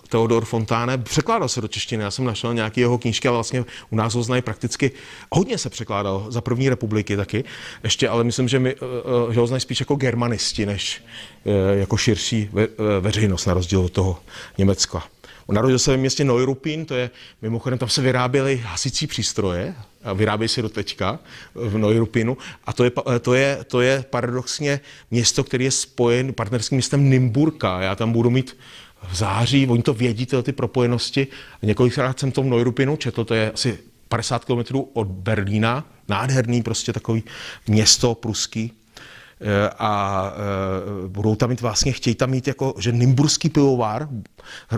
Teodor Fontáne překládal se do češtiny. Já jsem našel nějaké jeho knížky, ale vlastně u nás ho znají prakticky. Hodně se překládal za první republiky taky. Ještě, ale myslím, že ho znají spíš jako germanisti, než jako širší veřejnost, na rozdíl od toho Německa. Narodil se ve městě Neuruppin, to je, mimochodem, tam se vyráběly hasicí přístroje, a vyrábějí se do teďka v Neuruppinu, a to je paradoxně město, které je spojen partnerským městem Nymburka. Já tam budu mít v září, oni to vědí, ty propojenosti. Několikrát jsem to v Neuruppinu četl, to je asi 50 km od Berlína, nádherný prostě takový město pruský. A budou tam mít vlastně, chtějí tam mít jako, že nymburský pivovar,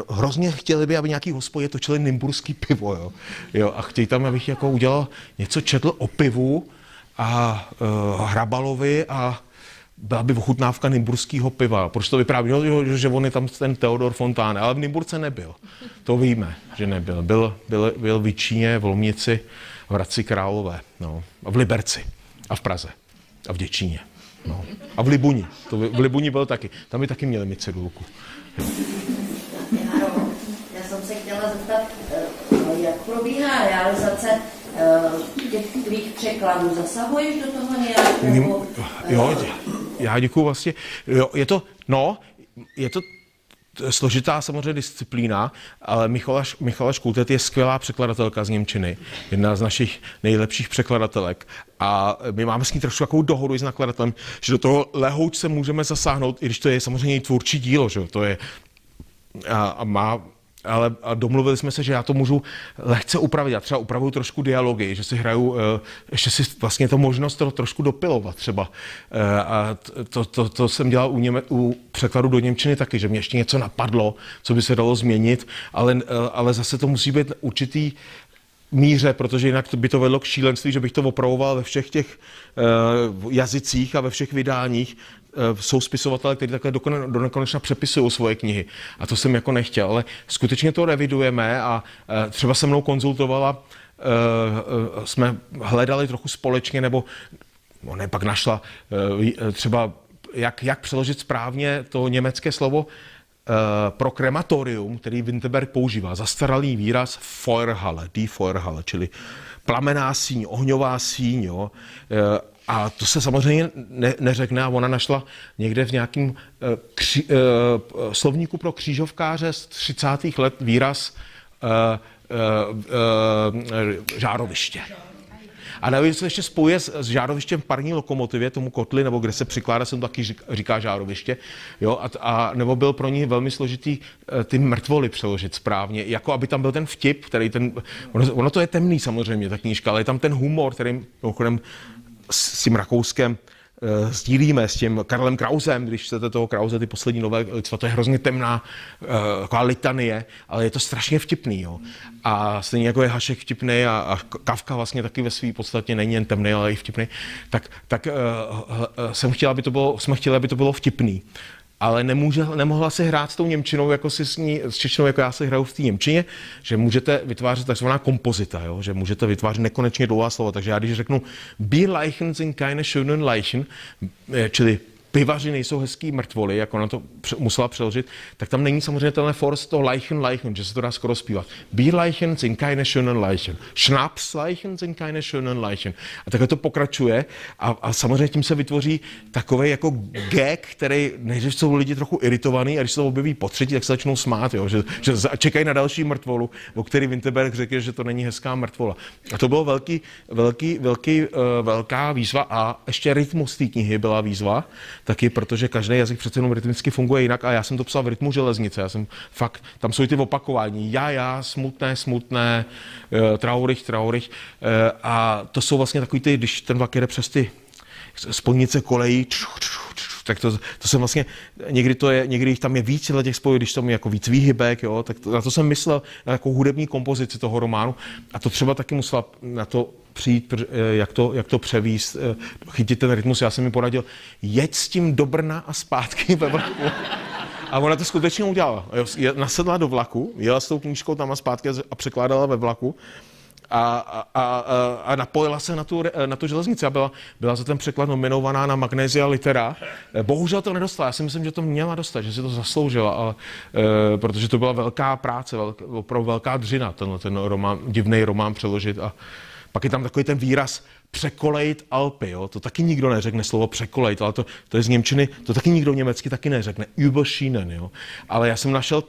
hrozně chtěli by, aby nějaký hospodě točili nymburský pivo, jo, a chtějí tam, abych jako udělal něco, četl o pivu a Hrabalovi a byla by ochutnávka nymburského piva. Proč to vypráví? No, že on je tam ten Teodor Fontáne, ale v Nymburce nebyl. To víme, že nebyl. Byl v Jičíně, v Lomnici, v Hradci Králové, no, a v Liberci a v Praze a v Děčíně. No. A v Libuni. V Libuni byl taky. Tam by taky měli mít cedulku. Já jsem se chtěla zeptat, jak probíhá realizace těch tvých překladů. Zasahuješ do toho nějak? Já děkuju vlastně. Jo, je to složitá samozřejmě disciplína, ale Michala Škultet je skvělá překladatelka z němčiny. Jedna z našich nejlepších překladatelek. A my máme s ní trošku takovou dohodu s nakladatelem, že do toho lehoučce můžeme zasáhnout, i když to je samozřejmě tvůrčí dílo, že to je ale domluvili jsme se, že já to můžu lehce upravit. Já třeba upravuju trošku dialogy, že si hraju, ještě si vlastně to možnost to trošku dopilovat třeba. A to jsem dělal u překladu do němčiny taky, že mě ještě něco napadlo, co by se dalo změnit, ale zase to musí být určitý míře, protože jinak by to vedlo k šílenství, že bych to opravoval ve všech těch jazycích a ve všech vydáních. Jsou spisovatelé, kteří takhle do nekonečna přepisují svoje knihy. A to jsem jako nechtěl, ale skutečně to revidujeme a třeba se mnou konzultovala, jsme hledali trochu společně, nebo ona pak našla třeba, jak přeložit správně to německé slovo pro krematorium, který Winterberg používá. Zastaralý výraz Feuerhalle, die Feuerhalle, čili plamenná síň, ohňová síň, jo. A to se samozřejmě neřekne a ona našla někde v nějakém slovníku pro křížovkáře z 30. let výraz žároviště. A navíc se ještě spojuje s žárovištěm v parní lokomotivě, tomu kotli, nebo kde se přikládá, se mu taky říká žároviště. Jo? A nebo byl pro ní velmi složitý ty mrtvoly přeložit správně, jako aby tam byl ten vtip, který ono to je temný samozřejmě, ta knížka, ale je tam ten humor, který mimochodem s tím Rakouskem sdílíme, s tím Karlem Krausem, když chcete toho Krause, ty poslední nové lidstva, to je hrozně temná taková litanie, ale je to strašně vtipný. Jo. A stejně jako je Hašek vtipný a Kafka vlastně taky ve své podstatě není jen temný, ale i vtipný, tak jsme chtěli, aby to bylo vtipný. Ale nemohla si hrát s tou němčinou, jako si s češtinou, jako já si hraju v té němčině, že můžete vytvářet takzvaná kompozita, jo? Že můžete vytvářet nekonečně dlouhá slova. Takže já když řeknu Bierleichen sind keine schönen Leichen, čili pivaři nejsou hezký mrtvoly, jako ona to musela přeložit, tak tam není samozřejmě tenhle force to Leichen, že se to dá skoro zpívat. Bierleichen sind keine schönen Leichen. Schnapsleichen sind keine schönen Leichen. A takhle to pokračuje a samozřejmě tím se vytvoří takový jako gag, který než jsou lidi trochu iritovaný a když se to objeví po třetí, tak se začnou smát, jo? Že čekají na další mrtvolu, o který Winterberg řekl, že to není hezká mrtvola. A to bylo velká výzva a ještě rytmus té knihy byla výzva, taky, protože každý jazyk přece jenom rytmicky funguje jinak a já jsem to psal v rytmu železnice. Já jsem fakt, tam jsou ty opakování. Já, smutné, traurig. A to jsou vlastně takový ty, když ten vlak jede přes ty spojnice kolejí, tak to jsem vlastně, někdy tam je víc těch spojů, když tam je jako víc výhybek, jo, tak na to jsem myslel, na jako hudební kompozici toho románu a to třeba taky musela na to přijít, jak to převíst, chytit ten rytmus. Já jsem mi poradil, jeď s tím do Brna a zpátky ve vlaku. A ona to skutečně udělala. Nasedla do vlaku, jela s tou knížkou tam a zpátky a překládala ve vlaku. A napojila se na tu železnici a byla za ten překlad nominovaná na Magnesia Litera. Bohužel to nedostala, já si myslím, že to měla dostat, že si to zasloužila, ale, protože to byla velká práce, opravdu velká dřina, ten román, divný román přeložit. A pak je tam takový ten výraz překolejit Alpy, jo? To taky nikdo neřekne slovo překolejit, ale to je z němčiny, to taky nikdo německy taky neřekne, überschienen, jo? Ale já jsem našel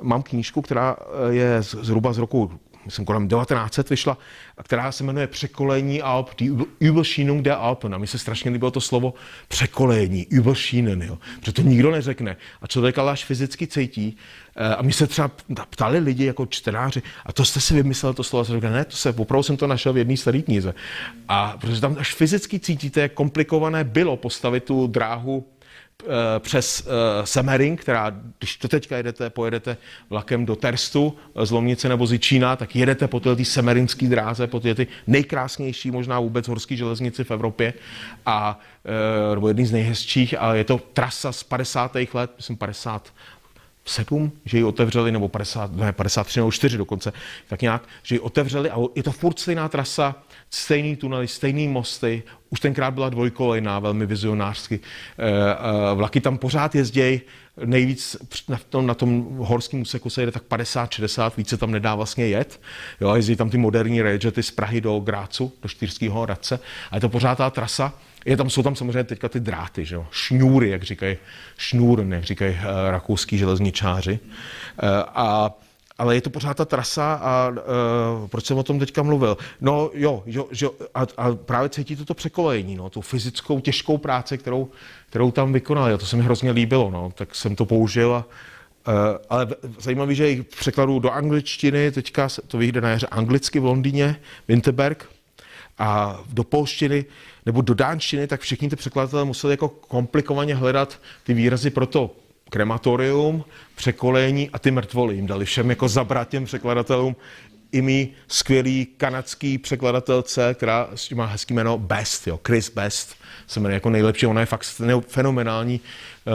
mám knížku, která je zhruba z roku, myslím, kolem 1900 vyšla, která se jmenuje Překolení Alp, die Überschienung der Alpen. A mně se strašně líbilo to slovo překolení, Überschienen, jo? Protože to nikdo neřekne. A člověk ale až fyzicky cítí. A mě se třeba ptali lidi jako čtenáři, a to jste si vymyslel to slovo? A jsem říkal, ne, opravdu jsem to našel v jedné staré knize. A protože tam až fyzicky cítíte, jak komplikované bylo postavit tu dráhu přes Semmering, která, když to teďka pojedete vlakem do Terstu z Lomnice nebo z Jičína, tak jedete po té semerinské dráze, po ty nejkrásnější možná vůbec horské železnici v Evropě a nebo jedný z nejhezčích a je to trasa z 50. let, myslím 57, že ji otevřeli, nebo 53 nebo 4 dokonce, tak nějak, že ji otevřeli a je to furt stejná trasa, stejný tunely, stejný mosty, už tenkrát byla dvojkolejná, velmi vizionářsky. Vlaky tam pořád jezdějí, nejvíc na tom horském úseku se jede tak 50-60, víc se tam nedá vlastně jet. Jo, jezdí tam ty moderní rejety z Prahy do Grácu, do Štýrského Hradce a je to pořád ta trasa. Jsou tam samozřejmě teďka ty dráty, že jo? Šňůry, jak říkají, šnůrn, jak říkají rakouský železničáři. Ale je to pořád ta trasa a proč jsem o tom teďka mluvil? No jo, a právě cítí to překolejení, no, tu fyzickou těžkou práci, kterou tam vykonali. A to se mi hrozně líbilo, no, tak jsem to použil. Ale zajímavé, že i v překladu do angličtiny, teďka to vyjde na jaře anglicky v Londýně, Winterberg, a do polštiny nebo do dánštiny, tak všichni ty překladatelé museli jako komplikovaně hledat ty výrazy pro to krematorium, překolení a ty mrtvoly. Jim dali všem jako zabrat těm překladatelům i mý skvělý kanadský překladatelce, která má hezký jméno Best, jo, Chris Best, se jmenuje jako nejlepší, ona je fakt fenomenální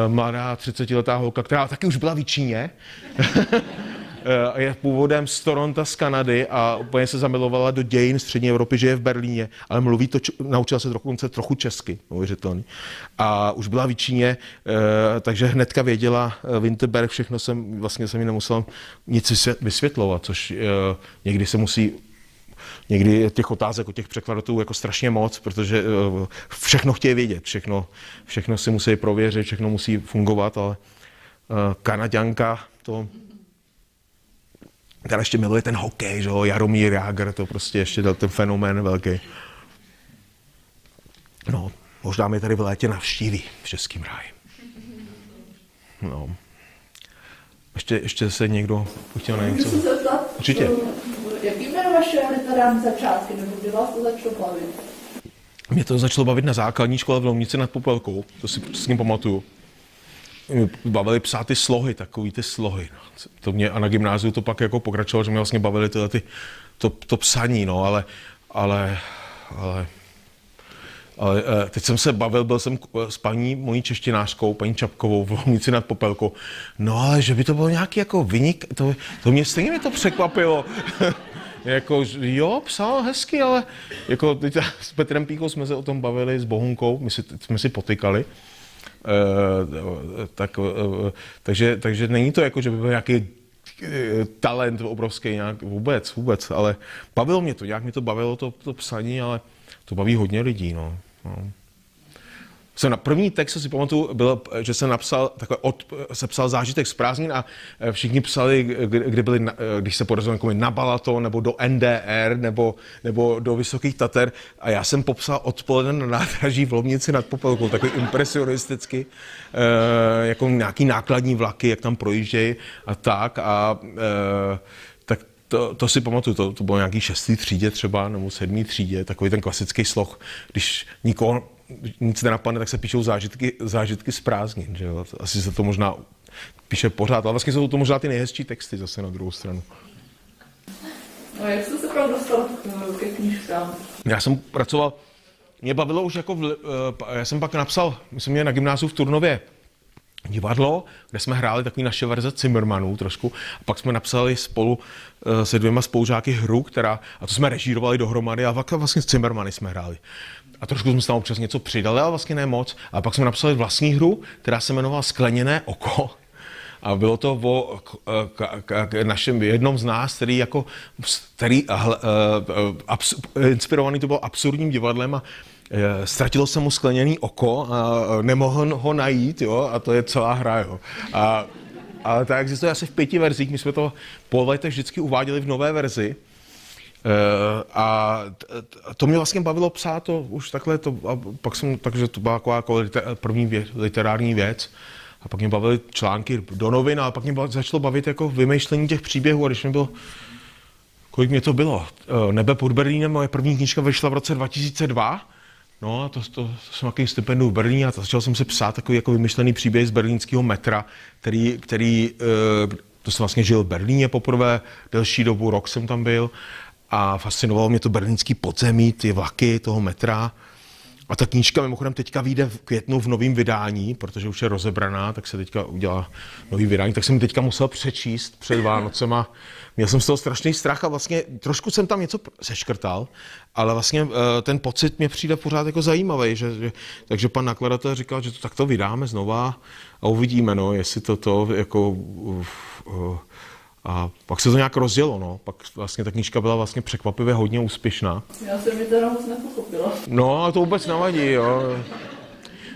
mladá 30letá holka, která taky už byla v Číně. Je původem z Toronto, z Kanady a úplně se zamilovala do dějin střední Evropy, žije v Berlíně, ale naučila se trochu česky, neuvěřitelný. A už byla v Číně, takže hnedka věděla Winterberg, všechno vlastně jsem jí nemusel nic vysvětlovat, což někdy těch otázek od těch překladatelů jako strašně moc, protože všechno chtějí vědět, všechno si musí prověřit, všechno musí fungovat, ale Kanaďanka to... Tady ještě miluje ten hokej, že jo, Jaromír Jágr, to prostě ještě dal ten fenomén velký. No, možná mě tady v létě navštíví v Českém ráji. No. Ještě se někdo chtěl na něco? Můžu se zeptat? Určitě. Jaký byly vaše literární začátky, nebo kdy vás to začalo bavit? Mě to začalo bavit na základní škole v Lomnici nad Popelkou, to si s ním pamatuju. Bavili psát ty slohy, takový ty slohy. No. To mě, a na gymnáziu to pak jako pokračovalo, že mě vlastně bavili to psaní, no, ale teď jsem se bavil, byl jsem s paní mojí češtinářkou, paní Čapkovou v Lomnici nad Popelkou. No ale že by to bylo nějaký jako vynik, to mě stejně mě to překvapilo. Jako, jo, psal hezky, ale jako teď s Petrem Píkou jsme se o tom bavili, s Bohunkou, jsme si potykali. Takže není to jako, že by byl nějaký talent obrovský nějak vůbec, ale bavilo mě to, nějak mě to bavilo to psaní, ale to baví hodně lidí, no. Na první text si pamatuju, bylo, že jsem sepsal zážitek z prázdnin a všichni psali, když se podařilo jako na Balaton, nebo do NDR, nebo do Vysokých Tater. A já jsem popsal odpoledne na nádraží v Lomnici nad Popelkou, takový impresionisticky, jako nějaký nákladní vlaky, jak tam projíždějí a tak. Tak to si pamatuju, to bylo nějaký 6. třídě třeba, nebo 7. třídě, takový ten klasický sloh, když nikoho nic nenapadne, tak se píšou zážitky z prázdnin, že jo? Asi se to možná píše pořád, ale vlastně jsou to možná ty nejhezčí texty zase na druhou stranu. A jak jste se pak dostal ke knížkám? Já jsem pracoval, mě bavilo už jako, já jsem pak napsal, my jsme měli na gymnáziu v Turnově divadlo, kde jsme hráli takový naše verze Cimrmanů trošku, a pak jsme napsali spolu se 2 spolužáky hru, a to jsme režírovali dohromady a vlastně s Cimrmany jsme hráli. A trošku jsme tam občas něco přidali, ale vlastně ne moc. A pak jsme napsali vlastní hru, která se jmenovala Skleněné oko. A bylo to o našem jednom z nás, inspirovaný to bylo absurdním divadlem a ztratilo se mu skleněné oko a nemohl ho najít, jo, a to je celá hra, jo. Ale tak existuje asi v 5 verzích, my jsme to po letech vždycky uváděli v nové verzi. A to mě vlastně bavilo psát to už takhle, takže to byla jako první literární věc. A pak mě bavily články do novin, ale pak mě začalo bavit jako vymýšlení těch příběhů. A když mi bylo, kolik mě to bylo? Nebe pod Berlínem, moje první knížka vyšla v roce 2002. No a to jsem takový stipendium v Berlíně a začal jsem si psát takový jako vymyšlený příběh z berlínského metra, který to jsem vlastně žil v Berlíně poprvé, delší dobu, rok jsem tam byl. A fascinovalo mě to berlínský podzemí, ty vlaky toho metra. A ta knížka mimochodem teďka vyjde v květnu v novém vydání, protože už je rozebraná, tak se teďka udělá nový vydání. Tak jsem teďka musel přečíst před Vánocema. Měl jsem z toho strašný strach a vlastně trošku jsem tam něco seškrtal, ale vlastně ten pocit mě přijde pořád jako zajímavý. Takže pan nakladatel říkal, že to takto vydáme znova a uvidíme, no, jestli to jako... A pak se to nějak rozjelo, no. Pak vlastně ta knížka byla vlastně překvapivě hodně úspěšná. Já jsem ji teda moc nepochopila. No, a to vůbec nevadí, jo.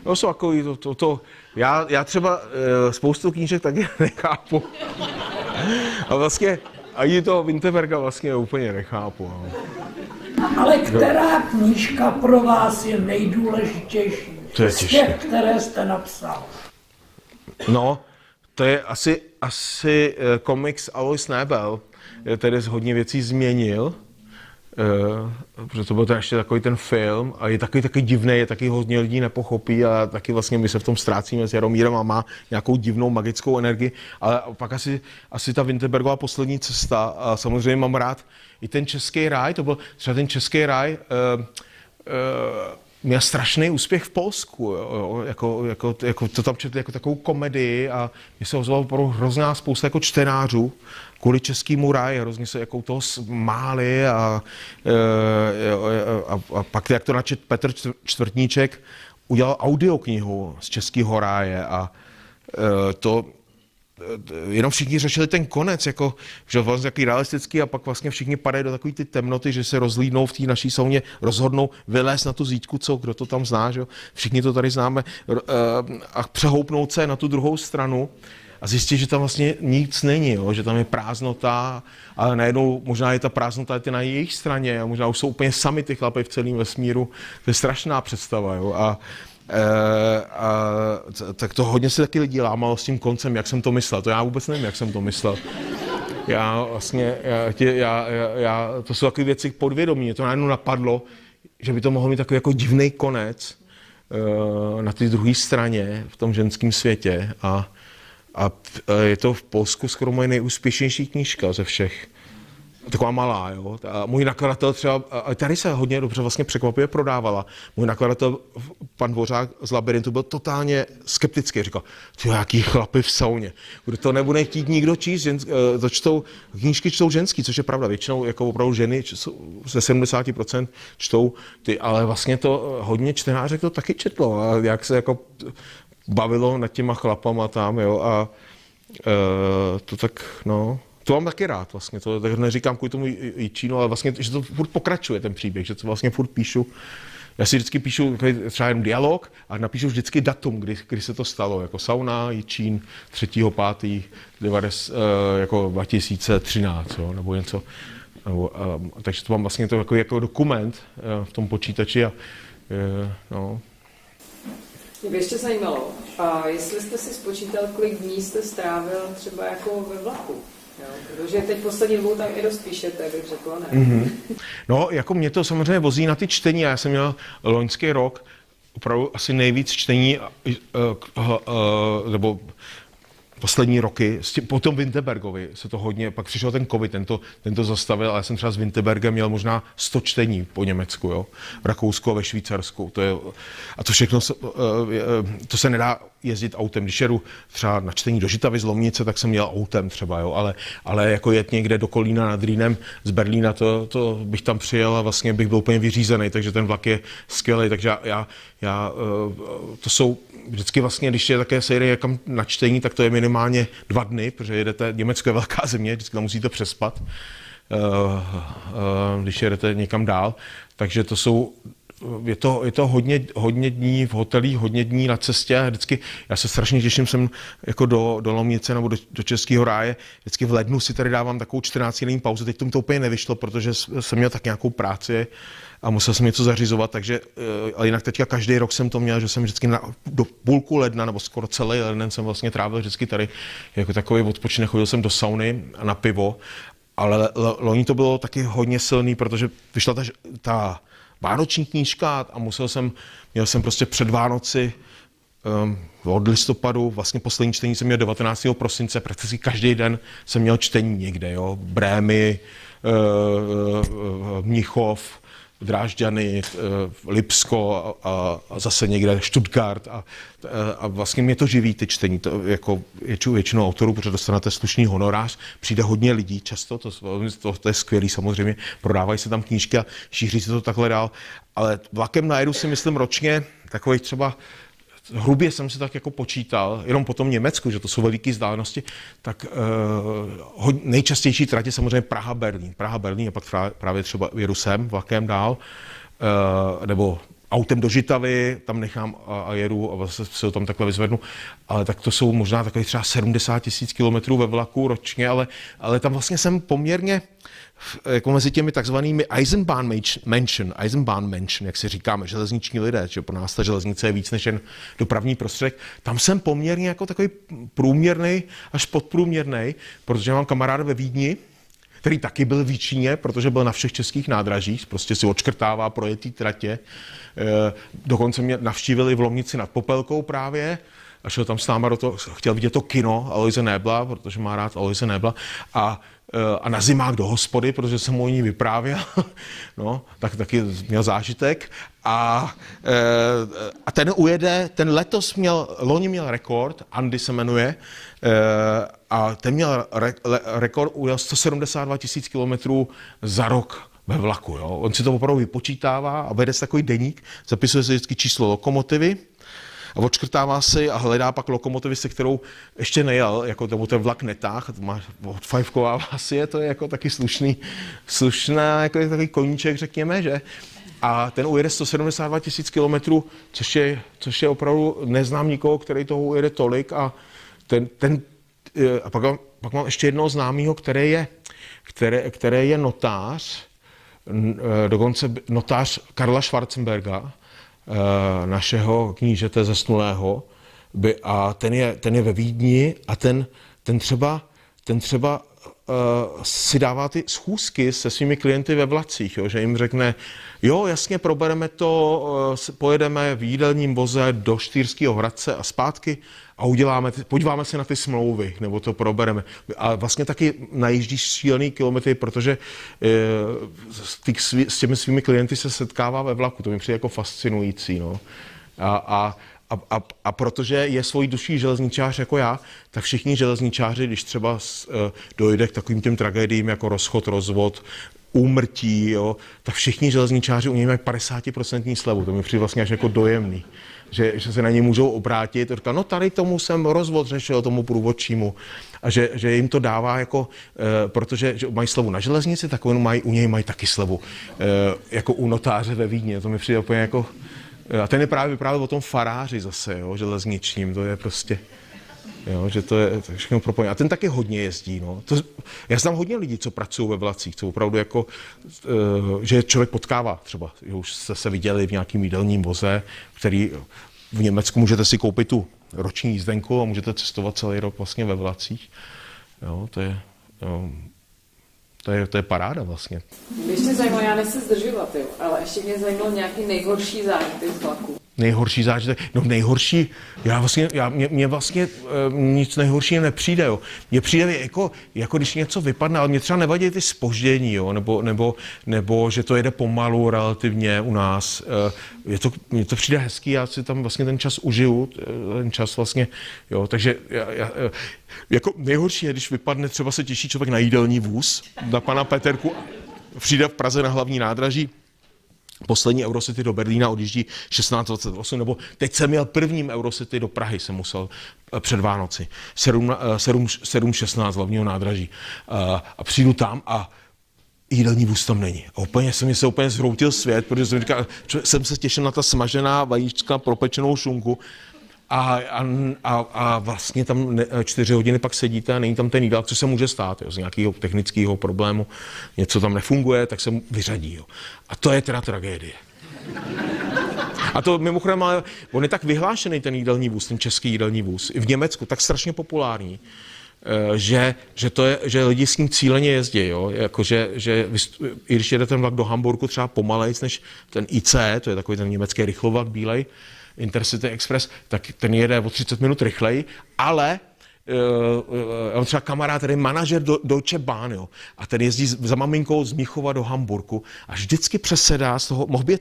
No, jsou takový, já třeba spoustu knížek taky nechápu. A vlastně ani toho Vinterberga vlastně úplně nechápu. No. Ale která knížka pro vás je nejdůležitější z těch, které jste napsal? No, to je asi komiks Alois Nebel, který hodně věcí změnil, protože to byl to ještě takový ten film a je taky divný, je taky hodně lidí nepochopí a taky vlastně my se v tom ztrácíme s Jaromírem a má nějakou divnou magickou energii, ale pak asi ta Vinterbergova poslední cesta a samozřejmě mám rád i ten Český ráj, to byl třeba ten Český ráj, měl strašný úspěch v Polsku, jo, jako to tam četli jako takovou komedii a mě se ozvala opravdu hrozná spousta jako čtenářů kvůli Českému ráji, hrozně se jako toho smáli a pak jak to načet Petr Čtvrtníček udělal audioknihu z Českého ráje a to jenom všichni řešili ten konec, jako, že vlastně takový realistický a pak vlastně všichni padají do takové ty temnoty, že se rozlídnou v té naší sauně, rozhodnou vylézt na tu zítku, kdo to tam zná, že jo? Všichni to tady známe, a přehoupnout se na tu druhou stranu a zjistit, že tam vlastně nic není, jo? Že tam je prázdnota, ale najednou možná je ta prázdnota na jejich straně a možná už jsou úplně sami ty chlapy v celém vesmíru. To je strašná představa, jo? Tak to hodně se taky lidi lámalo s tím koncem, jak jsem to myslel. To já vůbec nevím, jak jsem to myslel. To jsou takové věci podvědomí. Mě to najednou napadlo, že by to mohlo mít takový jako divný konec na té druhé straně v tom ženském světě. A je to v Polsku skoro moje nejúspěšnější knížka ze všech. Taková malá, jo. A můj nakladatel třeba, a tady se hodně dobře vlastně překvapivě prodávala. Můj nakladatel, pan Dvořák z Labyrintu, byl totálně skeptický. Říkal, ty jaký chlapy v sauně. Kdo to nebude chtít nikdo číst, knížky čtou ženský, což je pravda. Většinou jako opravdu ženy ze 70% čtou ty, ale vlastně to hodně čtenářek to taky četlo. A jak se jako bavilo nad těma chlapama tam, jo. A to tak, no... To mám taky rád vlastně, to neříkám kvůli tomu Jičínu, ale vlastně, že to furt pokračuje ten příběh, že to vlastně furt píšu. Já si vždycky píšu třeba jen dialog a napíšu vždycky datum, kdy se to stalo, jako sauna, Jičín, 3.5. Jako 2013, jo, nebo něco. Takže to mám vlastně to jako dokument v tom počítači a no. Mě by ještě zajímalo, a jestli jste si spočítal, kolik dní jste strávil třeba jako ve vlaku? Jo, protože teď poslední dvou tam i dost píšete, bych řekla, ne? Mm-hmm. No, jako mě to samozřejmě vozí na ty čtení a já jsem měl loňský rok opravdu asi nejvíc čtení, nebo poslední roky, po tom Vinterbergovi se to hodně, pak přišel ten covid, ten to zastavil, ale já jsem třeba s Vinterbergem měl možná 100 čtení po Německu, jo, v Rakousku a ve Švýcarsku, a to všechno, to se nedá jezdit autem, když jedu třeba na čtení do Žitavy z Lomnice, tak jsem měl autem třeba, jo, ale jako jet někde do Kolína nad Rýnem z Berlína, to bych tam přijel a vlastně bych byl úplně vyřízený, takže ten vlak je skvělý, takže to jsou vždycky vlastně, když je také série někam na čtení, tak to je minimálně 2 dny, protože jedete, Německo je velká země, vždycky tam musíte přespat, když jedete někam dál, takže to jsou, je to hodně dní v hotelích, hodně dní na cestě a vždycky, já se strašně těším sem jako do Lomnice nebo do Českého ráje, vždycky v lednu si tady dávám takovou 14denní pauzu, teď tomu to úplně nevyšlo, protože jsem měl tak nějakou práci a musel jsem něco zařizovat, takže, ale jinak teďka každý rok jsem to měl, že jsem vždycky do půlku ledna, nebo skoro celý leden jsem vlastně trávil vždycky tady jako takový odpočinek, chodil jsem do sauny a na pivo, ale loni to bylo taky hodně silný, protože vyšla ta vánoční knížka a měl jsem prostě před Vánoci od listopadu, vlastně poslední čtení jsem měl 19. prosince, prakticky každý den jsem měl čtení někde, jo, Brémy, Mnichov, Drážďany, Lipsko a zase někde Stuttgart a vlastně mě to živí, ty čtení, to jako většinou autorů, protože dostanete slušný honorář, přijde hodně lidí často, to je skvělý samozřejmě, prodávají se tam knížky a šíří se to takhle dál, ale vlakem najedu si myslím ročně takových třeba hrubě jsem si tak jako počítal, jenom po tom Německu, že to jsou veliké vzdálenosti, tak nejčastější tratě samozřejmě Praha-Berlín. Praha-Berlín a pak právě třeba jedu sem vlakem dál, nebo autem do Žitavy, tam nechám a jedu a vlastně se ho tam takhle vyzvednu, ale tak to jsou možná takové třeba 70 000 kilometrů ve vlaku ročně, ale tam vlastně jsem poměrně jako mezi těmi takzvanými Eisenbahnmenschen, jak si říkáme, železniční lidé, že pro nás ta železnice je víc než jen dopravní prostředek, tam jsem poměrně jako takový průměrný až podprůměrný, protože mám kamaráda ve Vídni, který taky byl v Jíčíně, protože byl na všech českých nádražích, prostě si odškrtává projetý tratě. Dokonce mě navštívili v Lomnici nad Popelkou právě a šel tam s náma do toho, chtěl vidět to kino Aloise Nebla, protože má rád Aloise Nebla a na zimák do hospody, protože jsem mu o ní vyprávěl, no, tak taky měl zážitek a ten ujede, loni měl rekord, Andy se jmenuje, a ten měl rekord, ujel 172 000 kilometrů za rok ve vlaku, jo. On si to opravdu vypočítává a vede si takový deník, zapisuje si vždycky číslo lokomotivy, a odškrtává si a hledá pak lokomotivy, se kterou ještě nejel, jako tomu ten vlak netáh, odfajfkovává si je, to je jako taky slušná, jako je takový koníček, řekněme, že? A ten ujede 172 000 kilometrů, což je opravdu, neznám nikoho, který toho ujede tolik a a pak mám ještě jednoho známého, který je notář, dokonce notář Karla Schwarzenberga, našeho knížete zesnulého, a ten je ve Vídni a ten třeba si dává ty schůzky se svými klienty ve vlacích, jo, že jim řekne, jo, jasně, probereme to, pojedeme v jídelním voze do Štýrského Hradce a zpátky a podíváme se na ty smlouvy, nebo to probereme. A vlastně taky najíždí šílený kilometry, protože s těmi svými klienty se setkává ve vlaku, to mi přijde jako fascinující, no. A protože je svojí duší železničář jako já, tak všichni železničáři, když třeba dojde k takovým těm tragédiím jako rozchod, rozvod, úmrtí, jo, tak všichni železničáři u něj mají 50% slevu. To mi přijde vlastně až jako dojemný, že se na ně můžou obrátit a říkat, no tady tomu jsem rozvod řešil, tomu průvodčímu. A že jim to dává jako, protože že mají slevu na železnici, tak u něj mají taky slevu, jako u notáře ve Vídni. To mi přijde úplně jako. A ten je právě vyprávěl o tom faráři zase, jo, železničním, to je prostě, jo, že to je všechno propojené. A ten taky hodně jezdí, no. Já znám hodně lidí, co pracují ve vlacích, co opravdu jako, že člověk potkává třeba, že už jste se viděli v nějakým jídelním voze, který v Německu můžete si koupit tu roční jízdenku a můžete cestovat celý rok vlastně ve vlacích, jo, to je paráda vlastně. Mě ještě zajímalo, já nechci zdržovat, jo, ale ještě mě zajímalo nějaký nejhorší zážitek z vlaku. Nejhorší zážitek? No nejhorší, mě vlastně nic nejhoršího nepřijde, jo. Mně přijde jako když něco vypadne, ale mě třeba nevadí ty zpoždění, jo, nebo že to jede pomalu relativně u nás. Mně to přijde hezký, já si tam vlastně ten čas užiju, ten čas vlastně, jo, takže jako nejhorší je, když vypadne, třeba se těší člověk na jídelní vůz, na pana Peterku, přijde v Praze na hlavní nádraží, poslední Eurocity do Berlína odjíždí 16:28, nebo teď jsem měl prvním Eurocity do Prahy, jsem musel před Vánoci, 7:16 hlavního nádraží. A přijdu tam a jídelní vůz tam není. A mi se úplně zhroutil svět, protože jsem říkal, jsem se těšil na ta smažená vajíčka, propečenou šunku, a vlastně tam 4 hodiny pak sedíte a není tam ten jídel, co se může stát, jo, z nějakého technického problému, něco tam nefunguje, tak se vyřadí. Jo. A to je teda tragédie. A to mimochodem, ale on je tak vyhlášený ten jídelní vůz, ten český jídelní vůz, i v Německu, tak strašně populární, že lidi s ním cíleně jezdí, jo, jakože, i když jede ten vlak do Hamburgu třeba pomalejc než ten ICE, to je takový ten německý rychlovlak bílej, Intercity Express, tak ten jede o 30 minut rychleji, ale on třeba kamarád, který je manažer Deutsche Bahn, jo, a ten jezdí za maminkou z Mnichova do Hamburku a vždycky přesedá z toho, mohl by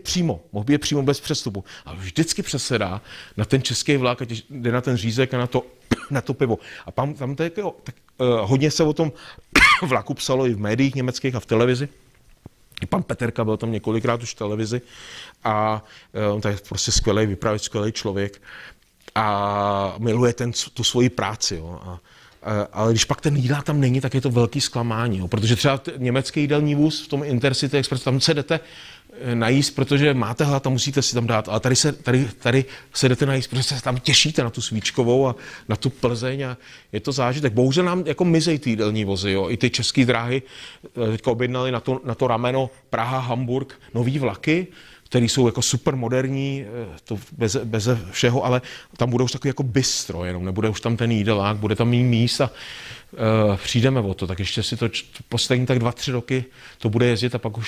jet přímo bez přestupu, ale vždycky přesedá na ten český vlak, ať jde na ten řízek a na to pivo. A tam tak hodně se o tom vlaku psalo i v médiích německých a v televizi. I pan Peterka byl tam několikrát už v televizi a on je prostě skvělý vypravěč, skvělý člověk. a miluje tu svoji práci. Jo. Ale když pak ten jídla tam není, tak je to velký zklamání. Jo. Protože třeba německý jídelní vůz v tom Intercity Express, tam se jdete najíst, protože máte hlad a musíte si tam dát. Ale tady se jdete najíst, protože se tam těšíte na tu Svíčkovou a na tu Plzeň a je to zážitek. Bohužel nám jako mizej ty jídelní vozy. Jo. I ty české dráhy teďka objednali na to rameno Praha-Hamburg nový vlaky, které jsou jako super moderní, to bez všeho, ale tam bude už takový jako bistro jenom, nebude už tam ten jídelák, bude tam méně míst a přijdeme o to, tak ještě si to poslední tak 2-3 roky to bude jezdit a pak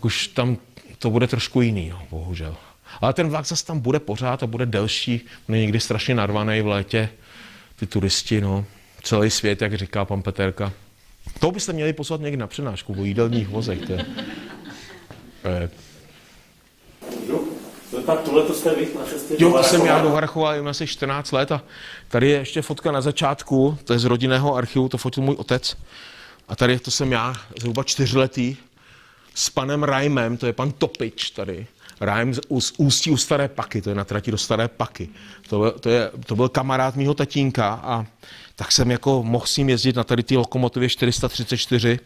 už tam to bude trošku jiný, no, bohužel. Ale ten vlak zase tam bude pořád a bude delší, on je někdy strašně narvaný v létě, ty turisti, no, celý svět, jak říká pan Peterka. To byste měli poslat někdy na přednášku o jídelních vozech, to je. Tak tohle to jste vy na cestě? Jo, to jsem já do Harchova, jim asi 14 let a tady je ještě fotka na začátku, to je z rodinného archivu, to fotil můj otec. A tady to jsem já, zhruba 4letý, s panem Rajmem, to je pan Topič tady. Rajm z Ústí u Staré Paky, to je na trati do Staré Paky. To byl kamarád mýho tatínka a tak jsem jako mohl s ním jezdit na tady ty lokomotivě 434,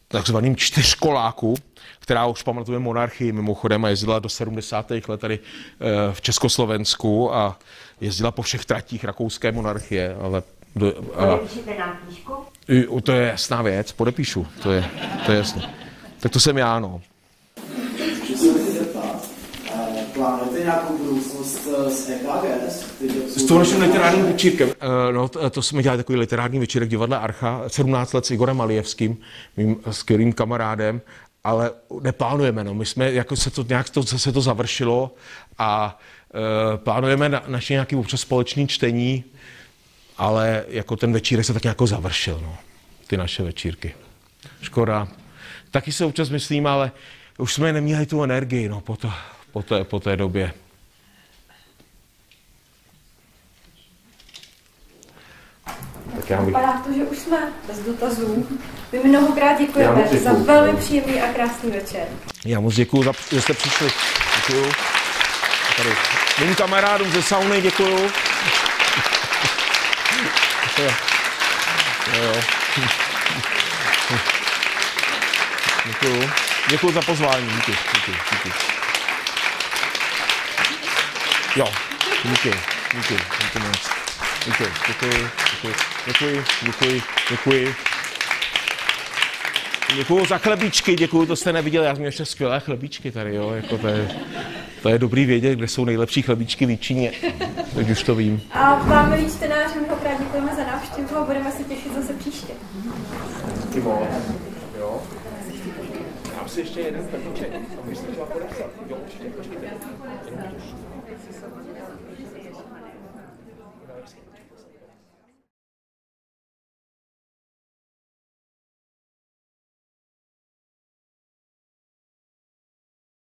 takzvaným čtyřkoláku, která už pamatuje monarchii mimochodem a jezdila do 70. let tady v Československu a jezdila po všech tratích rakouské monarchie, ale... Podepíšete nám knížku? To je jasná věc, podepíšu, to je jasné. Tak to jsem já, no. Plánujete nějakou budoucnost s EKG? S tím naším literárním večírkem. No, to jsme dělali takový literární večírek divadla Archa, 17 let s Igorem Malijevským, mým skvělým kamarádem, ale neplánujeme, no. My jsme, jako se to završilo a plánujeme naše nějaké občas společné čtení, ale jako ten večírek se tak nějak završil, no. Ty naše večírky. Škoda. Taky se občas myslím, ale už jsme neměli tu energii, no, po té době. Vypadá to, že už jsme bez dotazů. My mnohokrát děkujeme za velmi příjemný a krásný večer. Já moc děkuju, že jste přišli. Děkuju. Tady mým kamarádům ze sauny děkuju. Děkuju. Děkuju za pozvání. Díky. Jo, díky moc. Děkuji. Děkuju za chlebíčky, děkuju, to jste neviděli, já jsem měl ještě skvělé chlebíčky tady, jo, jako to je dobrý vědět, kde jsou nejlepší chlebíčky v Jíčíně, teď už to vím. A vám, milí čtenáři, mnohokrát děkujeme za návštěvu a budeme se těšit zase příště. Jo. Dám si ještě jeden chlebíček, a můžete třeba podepsat. Jo, určitě, počkejte.